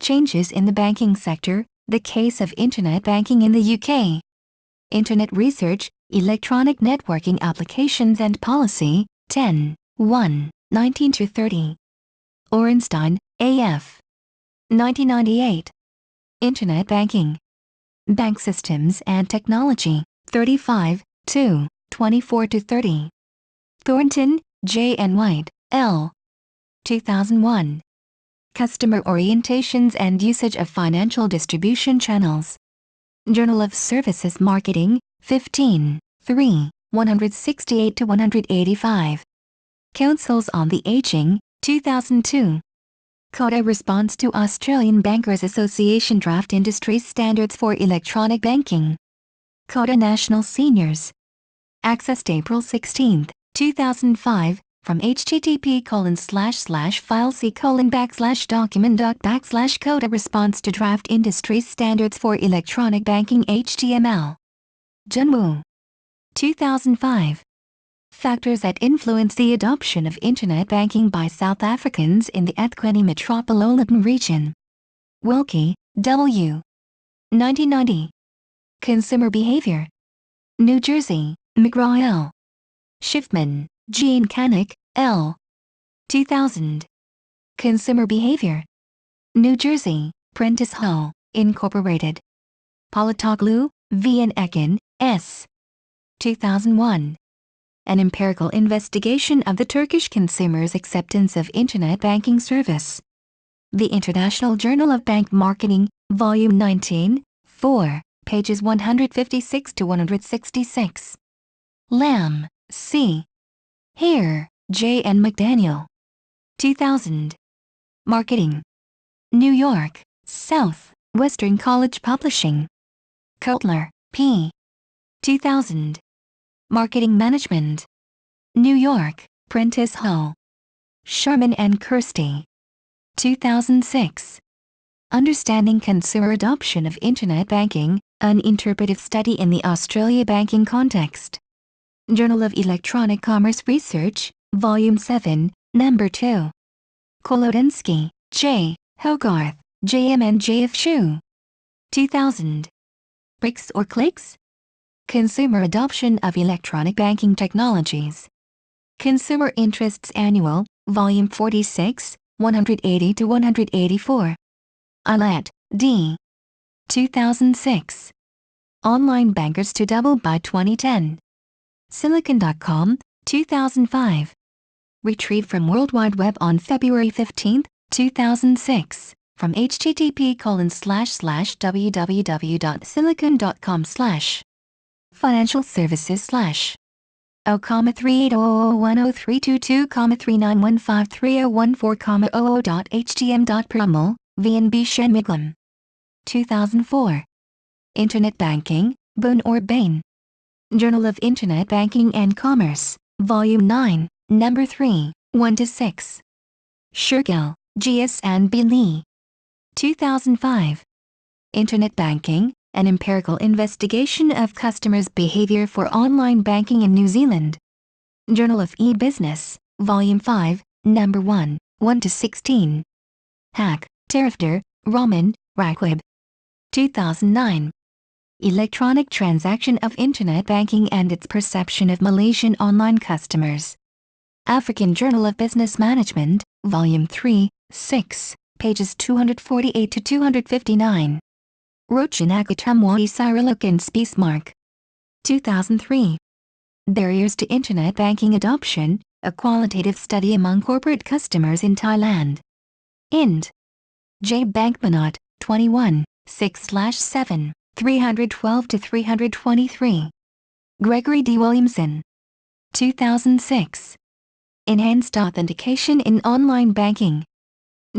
Changes in the Banking Sector, the Case of Internet Banking in the UK. Internet Research, Electronic Networking Applications and Policy, 10, 1, 19-30. Orenstein, A.F. 1998. Internet Banking. Bank Systems and Technology, 35, 2, 24-30. Thornton, J. and White, L. 2001. Customer Orientations and Usage of Financial Distribution Channels. Journal of Services Marketing, 15, 3, 168-185. Councils on the Aging, 2002. CODA Response to Australian Bankers Association Draft Industry Standards for Electronic Banking. CODA National Seniors. Accessed April 16, 2005, from http://filec:/document./CODA Response to Draft Industry Standards for Electronic Banking HTML. Junwoo. 2005. Factors that influence the adoption of Internet banking by South Africans in the eThekwini metropolitan region. Wilkie, W. 1990. Consumer Behavior. New Jersey, McGraw L. Schiffman, Jean Kanik, L. 2000. Consumer Behavior. New Jersey, Prentice Hall, Incorporated. Polatoglu, V. and Ekin, S. 2001. An empirical investigation of the Turkish consumers' acceptance of Internet banking service. The International Journal of Bank Marketing, Volume 19, 4, pages 156-166. Lamb, C. Hare, J. and McDaniel. 2000. Marketing. New York, South, Western College Publishing. Kotler, P. 2000. Marketing Management. New York, Prentice Hall. Sharman and Kirsty. 2006. Understanding Consumer Adoption of Internet Banking, an Interpretive Study in the Australia Banking Context. Journal of Electronic Commerce Research, Volume 7, Number 2. Kolodensky, J., Hogarth, J.M. and J.F. Shu. 2000. Bricks or clicks? Consumer adoption of electronic banking technologies. Consumer Interests Annual, Volume 46, 180 to 184. Alet, D. 2006. Online Bankers to Double by 2010. Silicon.com, 2005. Retrieved from World Wide Web on February 15, 2006, from http://www.silicon.com/ Financial Services / 0,38001032,39153014,00.htm.promul, VNB Shenmiglam. 2004. Internet Banking, Boon or Bane. Journal of Internet Banking and Commerce, Volume 9, Number 3, 1-6. Shergill, G.S. and B. Lee. 2005. Internet Banking, an empirical investigation of customers' behavior for online banking in New Zealand. Journal of E-Business, Volume 5, Number 1, 1-16. Hack, Tarifder, Rahman, Raquib. 2009. Electronic Transaction of Internet Banking and its Perception of Malaysian Online Customers. African Journal of Business Management, Volume 3, 6, pages 248 to 259. Rochinakatamwai Cyrillic and Spiesmark. 2003. Barriers to Internet Banking Adoption, a Qualitative Study Among Corporate Customers in Thailand. Ind. J. Bankmanot, 21, 6/7, 312 to 323. Gregory D. Williamson. 2006. Enhanced Authentication in Online Banking.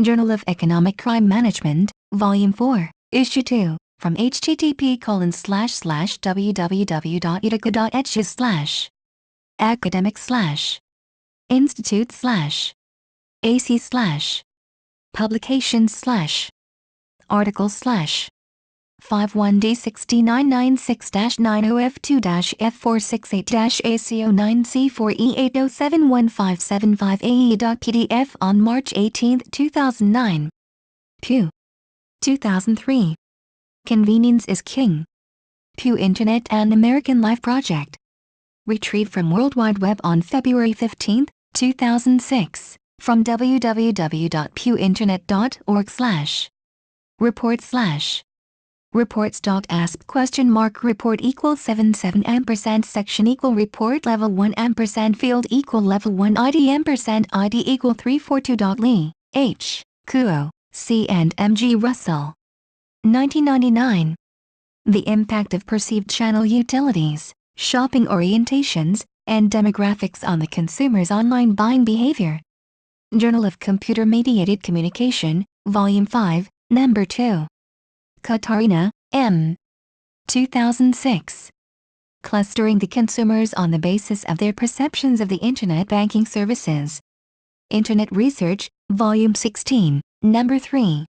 Journal of Economic Crime Management, Volume 4, Issue 2, from http://www.etica.hs/ academic/ institute/ ac/ publications/ articles/ 51D6996-90F2-F468-AC09C4E80715758.pdf on March 18, 2009. Pew. 2003. Convenience is King. Pew Internet and American Life Project. Retrieved from World Wide Web on February 15, 2006, from www.pewinternet.org/ report/ reports.asp report equals 77 section equal report level 1 field equal level 1 ID ID equal 342.ly, H, Kuo, C and M.G. Russell. 1999. The impact of perceived channel utilities, shopping orientations, and demographics on the consumer's online buying behavior. Journal of Computer-Mediated Communication, Volume 5, Number 2. Katarina, M. 2006. Clustering the consumers on the basis of their perceptions of the Internet banking services. Internet Research, Volume 16, Number 3.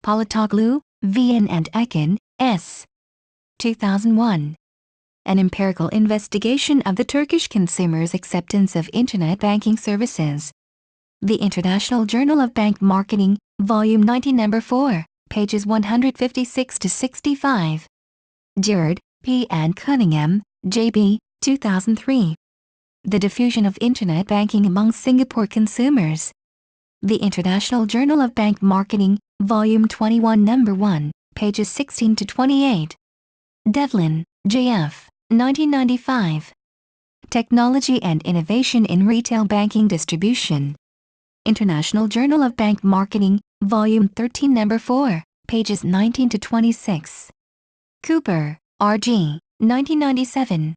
Polatoglu, V.N. and Ekin, S. 2001. An empirical investigation of the Turkish consumers' acceptance of Internet banking services. The International Journal of Bank Marketing, Volume 90, Number 4, pages 156 to 65. Dyrd, P. and Cunningham, J.B., 2003. The Diffusion of Internet Banking Among Singapore Consumers. The International Journal of Bank Marketing, Volume 21, Number 1, pages 16 to 28. Devlin, J.F., 1995. Technology and Innovation in Retail Banking Distribution. International Journal of Bank Marketing, Volume 13, Number 4, pages 19 to 26. Cooper, R.G., 1997.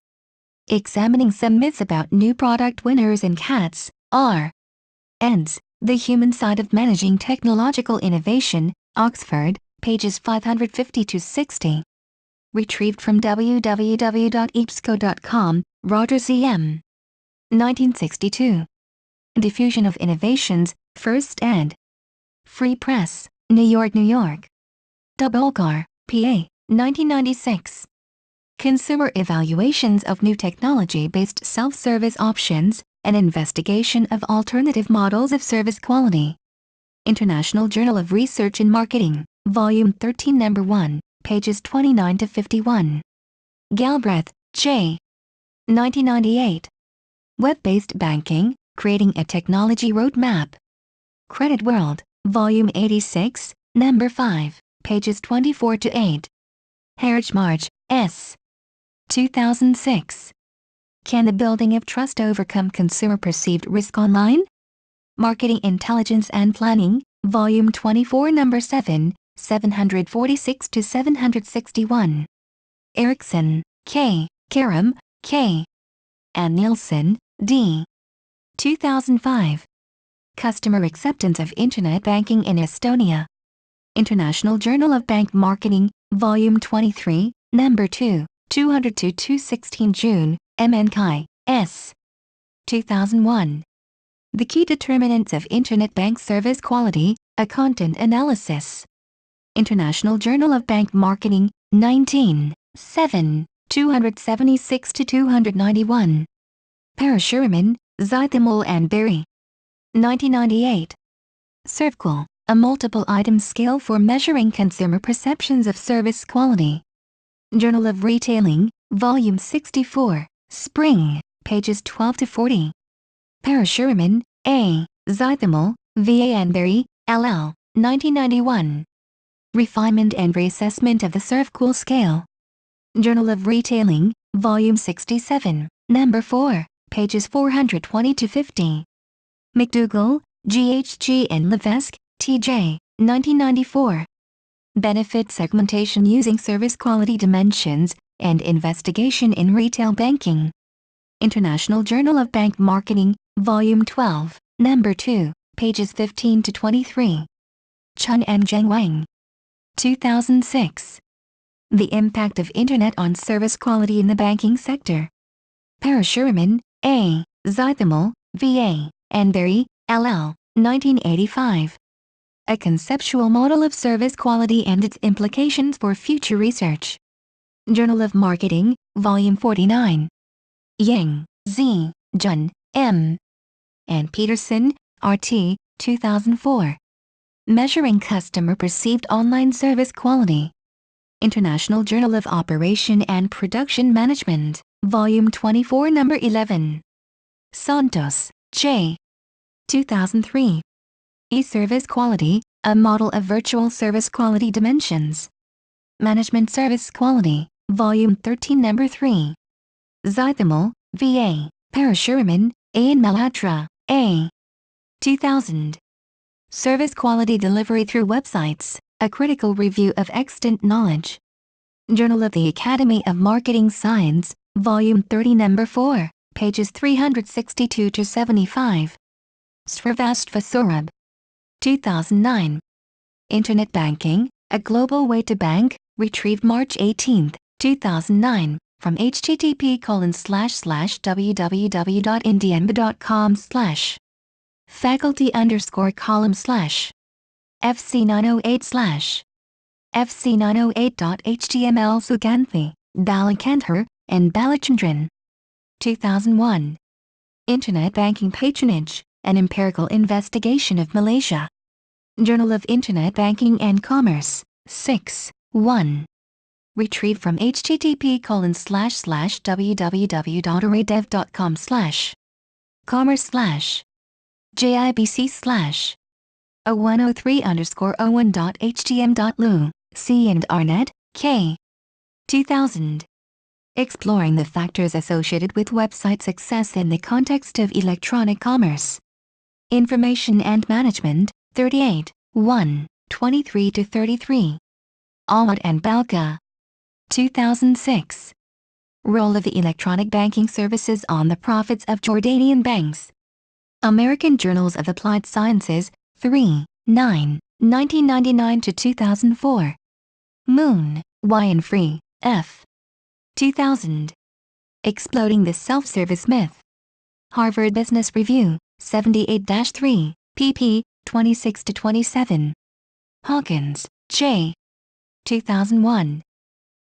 Examining Some Myths About New Product Winners in Cats, R. Eds, The Human Side of Managing Technological Innovation, Oxford, pages 550 to 60. Retrieved from www.epsco.com, Rogers E.M. 1962. Diffusion of Innovations, First ed. Free Press, New York, New York. Dabholkar, P.A., 1996. Consumer Evaluations of New Technology-Based Self-Service Options, an Investigation of Alternative Models of Service Quality. International Journal of Research in Marketing, Volume 13, Number 1, pages 29 to 51. Galbraith, J. 1998. Web-based banking, creating a technology roadmap. Credit World, Volume 86, Number 5, pages 24 to 8. Harridge, S. 2006. Can the building of trust overcome consumer perceived risk online? Marketing Intelligence and Planning, Volume 24, Number 7, 746 to 761. Erickson, K. Karam, K. and Nielsen, D. 2005. Customer Acceptance of Internet Banking in Estonia. International Journal of Bank Marketing, Volume 23, Number 2, 202-216 June, M. Kai, S. 2001. The Key Determinants of Internet Bank Service Quality, a Content Analysis. International Journal of Bank Marketing, 19, 7, 276-291. Parashuram, Zythamol and Berry. 1998. ServQual, a multiple item scale for measuring consumer perceptions of service quality. Journal of Retailing, Volume 64, Spring, pages 12 to 40. Parashuram, A. Zythamol, V. A. and Berry, LL, 1991. Refinement and Reassessment of the ServQual Scale. Journal of Retailing, Volume 67, Number 4, pages 420 to 50. McDougall, GHG and Levesque, T.J., 1994. Benefit Segmentation Using Service Quality Dimensions and Investigation in Retail Banking. International Journal of Bank Marketing, Volume 12, Number 2, pages 15 to 23. Chun and Zheng Wang. 2006. The Impact of Internet on Service Quality in the Banking Sector. Parashuram, A. Zythamol, V.A., and Berry, LL, 1985. A Conceptual Model of Service Quality and Its Implications for Future Research. Journal of Marketing, Volume 49. Yang, Z, Jun, M. and Peterson, R.T., 2004. Measuring Customer Perceived Online Service Quality. International Journal of Operation and Production Management, Volume 24, Number 11. Santos, J. 2003. E-Service Quality, a Model of Virtual Service Quality Dimensions. Management Service Quality, Volume 13, Number 3. Zythamol, V.A., Parashuram, A. and Malhotra, A. 2000. Service Quality Delivery Through Websites, a Critical Review of Extant Knowledge. Journal of the Academy of Marketing Science, Volume 30, Number 4, pages 362 to 75. Srivastava Saurabh. 2009. Internet Banking, a Global Way to Bank, retrieved March 18, 2009, from http://www.indiamba.com/ faculty_column/ FC908/ FC908.html Suganthi, Balakandhar, and Balachandran. 2001. Internet Banking Patronage, an Empirical Investigation of Malaysia. Journal of Internet Banking and Commerce, 6, 1. Retrieved from http://www.arraydev.com/ commerce/ JIBC/ 0103_01.htm.lu, C and Arnett, K. 2000. Exploring the factors associated with website success in the context of electronic commerce. Information and Management, 38, 1, 23 to 33. Ahmad and Balka. 2006. Role of the Electronic Banking Services on the Profits of Jordanian Banks. American Journals of Applied Sciences, 3, 9, 1999 to 2004. Moon, Y. and Free, F. 2000. Exploding the Self-Service Myth. Harvard Business Review, 78-3, pp. 26 to 27. Hawkins, J. 2001.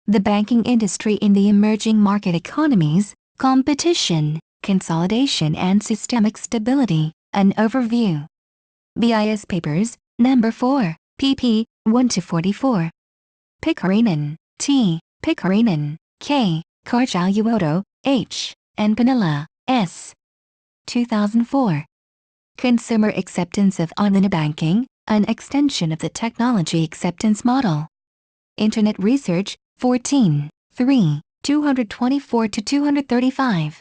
The Banking Industry in the Emerging Market Economies, Competition, Consolidation and Systemic Stability, an Overview. BIS Papers, Number 4, pp. 1 to 44. Pikarinen, T. Pikarinen, K. Carjaluoto, H. and Panilla, S. 2004. Consumer Acceptance of Online Banking, an extension of the Technology Acceptance Model. Internet Research, 14, 3, 224-235.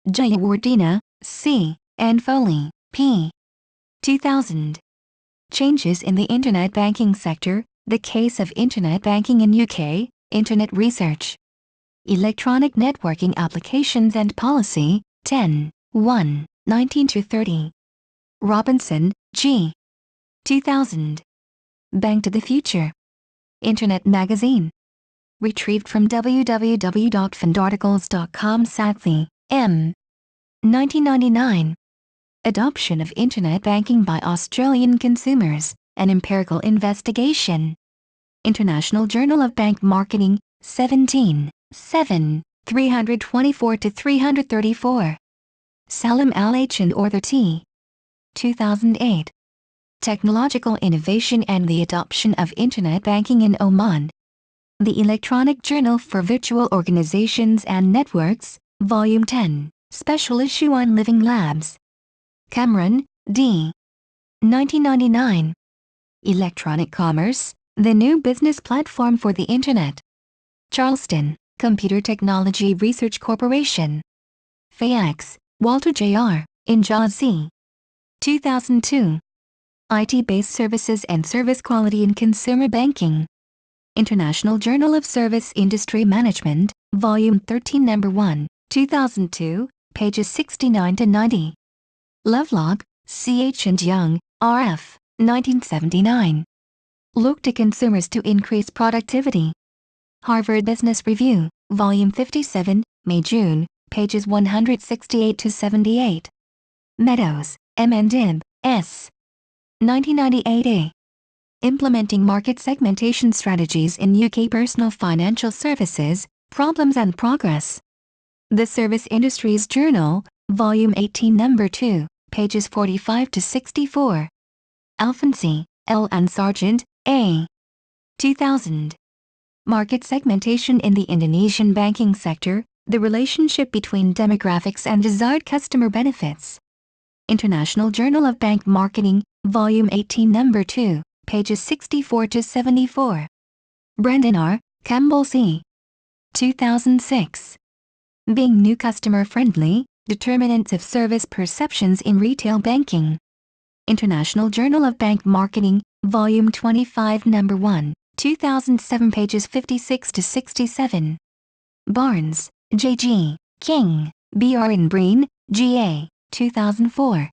Jayawardena, C. and Foley, P. 2000. Changes in the Internet Banking Sector, the Case of Internet Banking in UK, Internet Research. Electronic Networking Applications and Policy, 10, 1, 19-30. Robinson, G. 2000. Bank to the Future. Internet Magazine. Retrieved from www.fundarticles.com. Sathli, M. 1999. Adoption of Internet Banking by Australian Consumers, an Empirical Investigation. International Journal of Bank Marketing, 17, 7, 324-334. Salim Al H. and Arthur T. 2008. Technological Innovation and the Adoption of Internet Banking in Oman. The Electronic Journal for Virtual Organizations and Networks, Volume 10, Special Issue on Living Labs. Cameron, D. 1999. Electronic Commerce, the New Business Platform for the Internet. Charleston, Computer Technology Research Corporation. FAX, Walter J.R., Injaz C. 2002. IT-based Services and Service Quality in Consumer Banking. International Journal of Service Industry Management, Volume 13 No. 1, 2002, pages 69-90. Lovelock, C.H. and Young, R.F., 1979. Look to consumers to increase productivity. Harvard Business Review, Volume 57, May-June, pages 168-78. Meadows, M. and Ib, S. 1998a. Implementing Market Segmentation Strategies in UK Personal Financial Services, Problems and Progress. The Service Industries Journal, Volume 18 No. 2, pages 45-64. Alfonsi, L. and Sargent, A. 2000. Market Segmentation in the Indonesian Banking Sector, the Relationship between Demographics and Desired Customer Benefits. International Journal of Bank Marketing, Volume 18 No. 2, pages 64-74. Brendan R., Campbell C. 2006. Being New Customer Friendly, Determinants of Service Perceptions in Retail Banking. International Journal of Bank Marketing, Volume 25 No. 1, 2007, pages 56-67. Barnes, J.G., King, B.R. and Breen, G.A., 2004.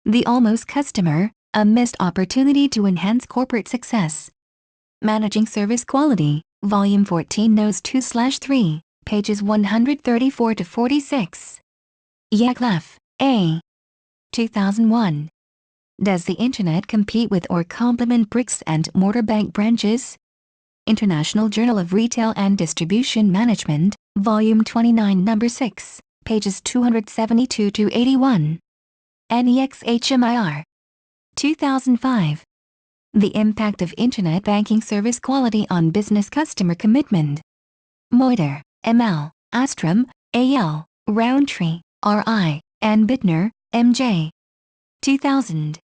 The Almost Customer, a Missed Opportunity to Enhance Corporate Success. Managing Service Quality, Volume 14 Nos 2/3, pages 134-46. Yaglaf, A. 2001. Does the Internet compete with or complement bricks and mortar bank branches? International Journal of Retail and Distribution Management, Volume 29 No. 6, pages 272-81. A9AYTZ358P. 2005. The Impact of Internet Banking Service Quality on Business Customer Commitment. Moiter, M.L., Astrom, A.L., Roundtree, R.I., and Bittner, M.J. 2000.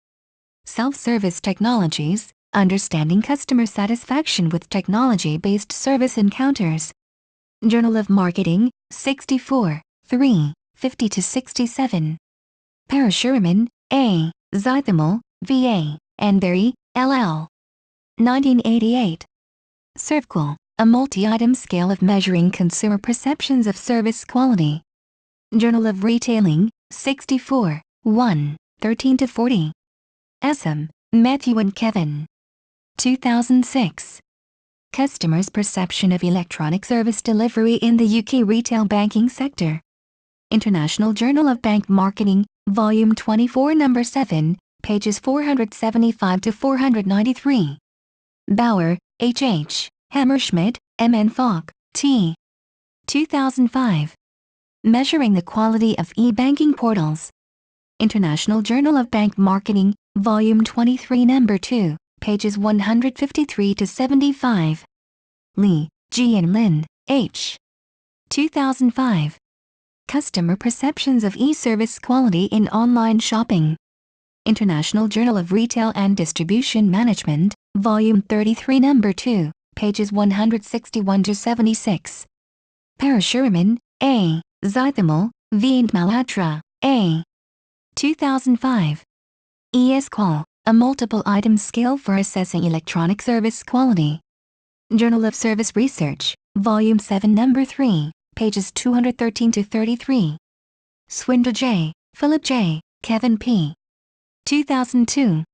Self-Service Technologies, Understanding Customer Satisfaction with Technology-Based Service Encounters. Journal of Marketing, 64, 3, 50-67. Parashuram, A., Zythamal, V.A., and Berry, L.L. 1988. ServQual, a multi-item scale of measuring consumer perceptions of service quality. Journal of Retailing, 64, 1, 13-40. Essam, Matthew and Kevin. 2006. Customers' Perception of Electronic Service Delivery in the UK Retail Banking Sector. International Journal of Bank Marketing, Volume 24 No. 7, pages 475-493. Bauer, H. H., Hammerschmidt, M. and Falk, T. 2005. Measuring the Quality of E-Banking Portals. International Journal of Bank Marketing, Volume 23 No. 2, pages 153-75. Lee, G. and Lin, H. 2005. Customer Perceptions of E-Service Quality in Online Shopping. International Journal of Retail and Distribution Management, Volume 33 No. 2, pages 161-76. Parashuram, A. Zythamol, V. and Malhotra, A. 2005. ES-Qual, a multiple-item scale for assessing electronic service quality. Journal of Service Research, Volume 7 No. 3, pages 213-33. Swindle J., Philip J., Kevin P. 2002.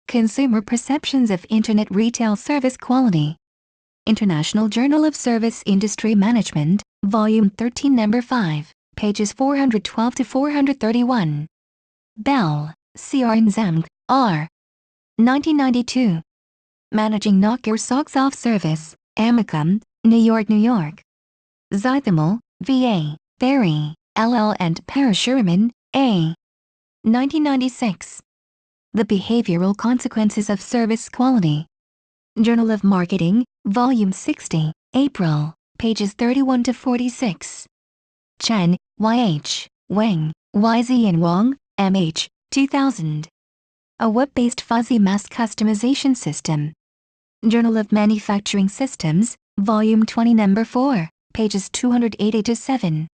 Consumer Perceptions of Internet Retail Service Quality. International Journal of Service Industry Management, Volume 13 No. 5, pages 412-431. Bell, C.R. and Zemk, R. 1992. Managing Knock Your Socks Off Service, Amicum, New York, New York. Zythamol, V.A., Berry, L.L. and Parashuram, A. 1996. The Behavioral Consequences of Service Quality. Journal of Marketing, Volume 60, April, pages 31-46. Chen, Y.H., Wang, Y.Z. and Wang, M.H., 2000. A Web-Based Fuzzy Mask Customization System. Journal of Manufacturing Systems, Volume 20 No. 4, pages 280-7.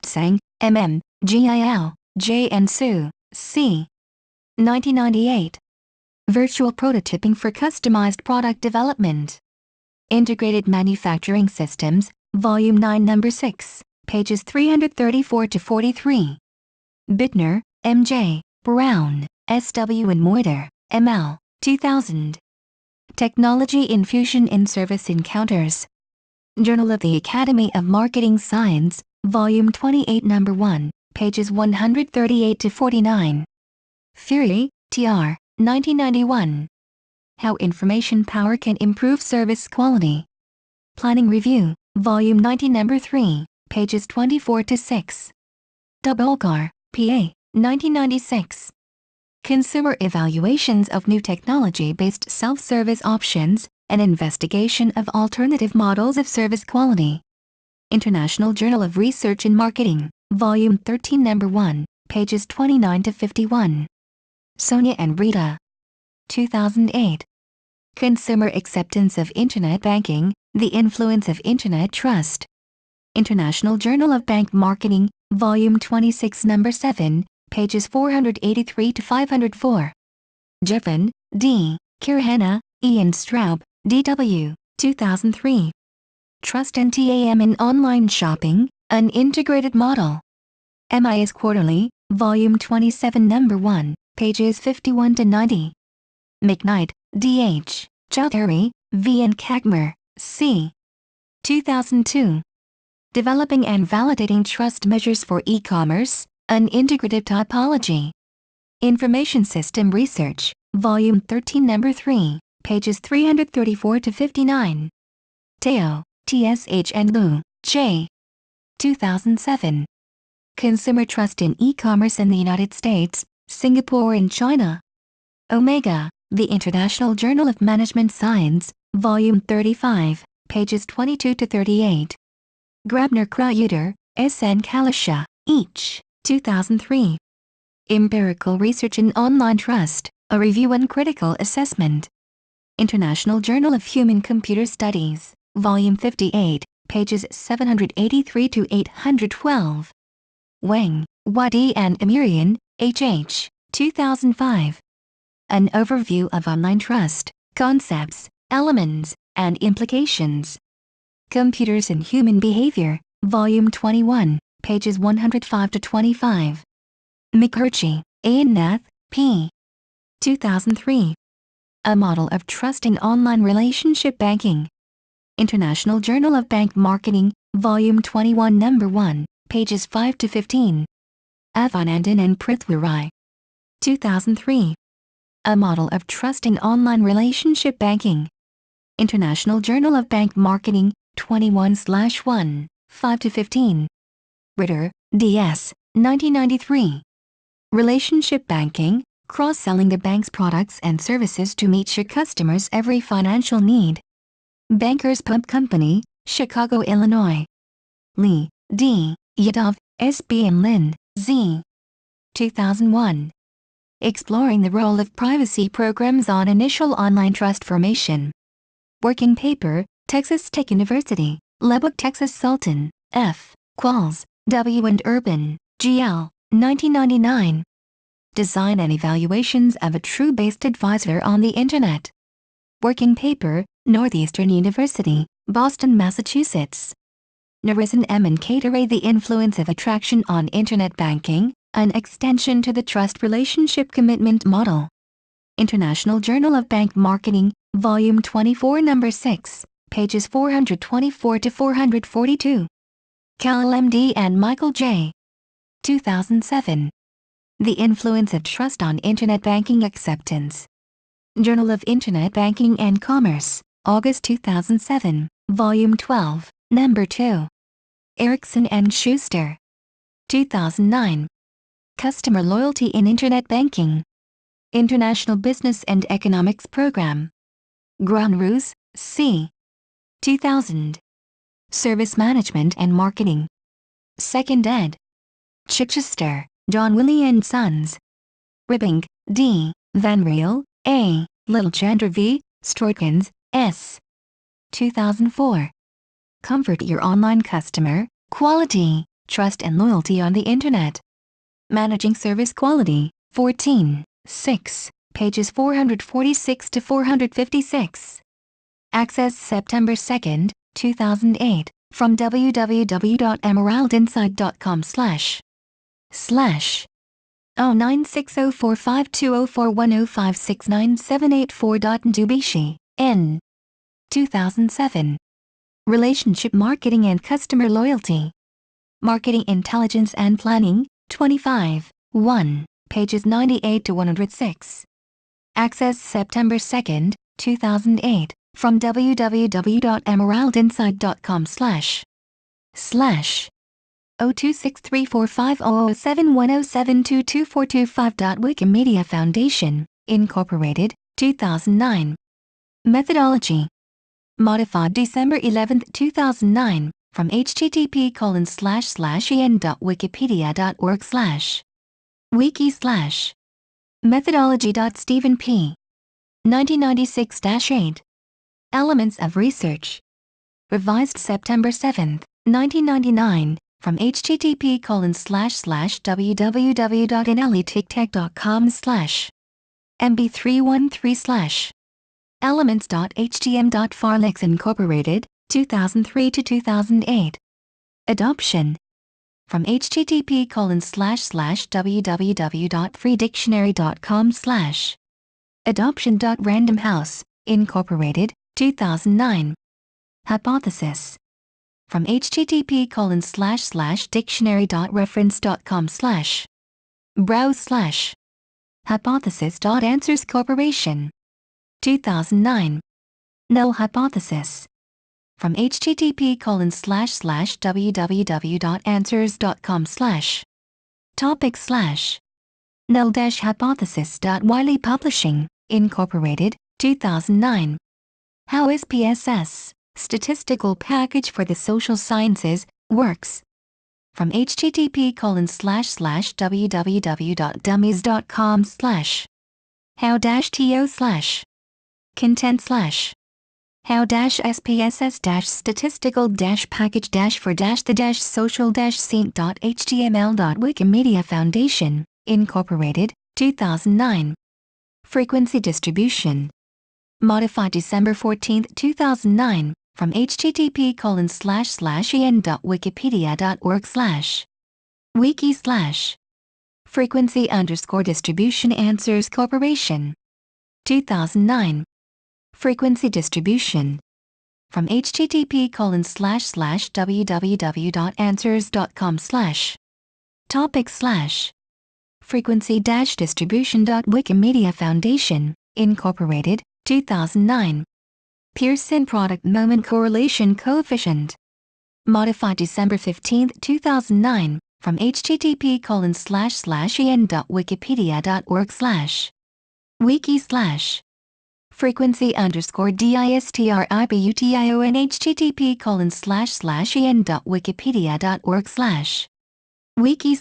Tsang, M.M., G.I.L., J. and Su, C. 1998. Virtual Prototyping for Customized Product Development. Integrated Manufacturing Systems, Volume 9 No. 6, pages 334-43. Bittner, M.J., Brown, S.W. and Moiter, M.L., 2000. Technology Infusion in Service Encounters. Journal of the Academy of Marketing Science, Volume 28 No. 1, pages 138-49. Fury, T.R., 1991. How Information Power Can Improve Service Quality. Planning Review, Volume 90 No. 3, pages 24-6. Dobbolkar, P.A., 1996. Consumer Evaluations of New Technology-Based Self-Service Options, an Investigation of Alternative Models of Service Quality. International Journal of Research and Marketing, Volume 13 No. 1, pages 29-51. Sonia and Rita. 2008. Consumer Acceptance of Internet Banking, The Influence of Internet Trust. International Journal of Bank Marketing, Volume 26 No. 7, pages 483-504. Jeffin, D., Kirhana, E. and Straub, D.W., 2003. Trust and TAM in Online Shopping, An Integrated Model. MIS Quarterly, Volume 27 No. 1, pages 51-90. McKnight, D.H., Chowdhury, V. and Kagmer, C. 2002. Developing and Validating Trust Measures for E-Commerce, An Integrative Typology. Information System Research, Volume 13 No. 3, pages 334-59. Teo, T.S.H. and Liu, J. 2007. Consumer Trust in E-Commerce in the United States, Singapore and China. Omega, The International Journal of Management Science, Volume 35, pages 22-38. Grabner-Kreuter, S. and Kalisha, each, 2003. Empirical Research in Online Trust, A Review and Critical Assessment. International Journal of Human-Computer Studies, Volume 58, pages 783-812. Wang, Wadi and Amirian, H.H., 2005. An Overview of Online Trust, Concepts, Elements, and Implications. Computers and Human Behavior, Volume 21, pages 105-25. Mukherjee, A9AYTZ358P. P. 2003. A Model of Trust in Online Relationship Banking. International Journal of Bank Marketing, Volume 21 No. 1, pages 5-15. Avanandan and Prithvirai. 2003. A Model of Trust in Online Relationship Banking. International Journal of Bank Marketing, 21/1, 5-15. Ritter, D.S., 1993. Relationship Banking, Cross-Selling the Bank's Products and Services to Meet Your Customers' Every Financial Need. Bankers Pump Company, Chicago, Illinois. Lee, D., Yadov, S.B. and Lin, Z. 2001. Exploring the role of privacy programs on initial online trust formation. Working paper, Texas Tech University, Lubbock, Texas. Sultan, F., Qualls, W. and Urban, G.L., 1999. Design and Evaluations of a True-Based Advisor on the Internet. Working paper, Northeastern University, Boston, Massachusetts. Narisan M. and Cateray, The Influence of Attraction on Internet Banking, an Extension to the Trust Relationship Commitment Model. International Journal of Bank Marketing, Volume 24, Number 6, pages 424 to 442. Cal M.D. and Michael J. 2007. The Influence of Trust on Internet Banking Acceptance. Journal of Internet Banking and Commerce, August 2007, Volume 12, Number 2. Erickson and Schuster. 2009. Customer Loyalty in Internet Banking. International Business and Economics Program. Granrus, C. 2000. Service Management and Marketing. Second ed. Chichester, John Willie and Sons. Ribbing, D., Van Riel, A., Littlechandra V., Stroikens, S. 2004. Comfort Your Online Customer, Quality, Trust and Loyalty on the Internet. Managing Service Quality, 14, 6, pages 446 to 456. Access September 2, 2008, from www.emeraldinsight.com/. O960452041056978.4.Ndubishi, N. 2007. Relationship Marketing and Customer Loyalty. Marketing Intelligence and Planning, 25, 1, pages 98 to 106. Access September 2, 2008, from www.emeraldinsight.com/. O26345007107224225. Wikimedia Foundation, Incorporated, 2009. Methodology. Modified December 11, 2009, from http://en.wikipedia.org/. Wiki/ Methodology.Stephen P. 1996-8. Elements of Research. Revised September 7, 1999, from http://www.nletech.com/. MB313/. Elements.htm.farlex Incorporated, 2003 to 2008. Adoption. From http://www.freedictionary.com/. Adoption.Random House, Incorporated, 2009. Hypothesis. From http://dictionary.reference.com/. Browse/. Hypothesis.Answers Corporation, 2009. Null hypothesis. From http://www.answers.com/. Topic/ Null-hypothesis.Wiley Publishing, Incorporated, 2009. How SPSS, Statistical Package for the Social Sciences, works. From http://www.dummies.com/. How-to/ Content/ How-SPSS-statistical-for-the-social-scene.html. Wikimedia Foundation, Incorporated, 2009. Frequency Distribution. Modified December 14, 2009, from http://en.wikipedia.org/. Wiki/ Frequency_Distribution Answers Corporation, 2009. Frequency Distribution. From http://www.answers.com/. Topic/ Frequency-Distribution. Wikimedia Foundation, Incorporated, 2009. Pearson Product Moment Correlation Coefficient. Modified December 15, 2009, from http://en.wikipedia.org/. Wiki/ frequency_DISTRIBUTION http://en.wikipedia.org/ wiki/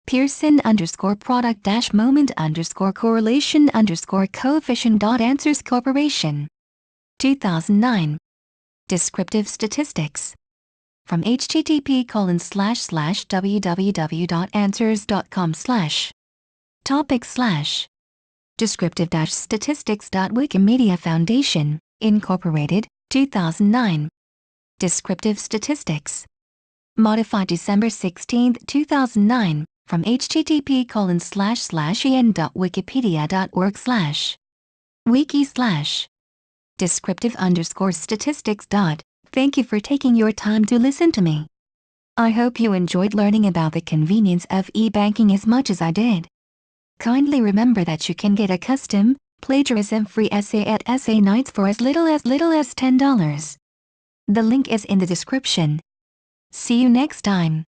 Pearson_product-moment_correlation_coefficient. Corporation. 2009. Descriptive statistics. From http://www.answers.com/ topic/ descriptive-statistics.wikimedia Foundation, Incorporated, 2009. Descriptive statistics. Modified December 16, 2009, from http://en.wikipedia.org/ wiki/ descriptive_statistics. Thank you for taking your time to listen to me. I hope you enjoyed learning about the convenience of e-banking as much as I did. Kindly remember that you can get a custom, plagiarism-free essay at A9AYTZ for as little as $10. The link is in the description. See you next time.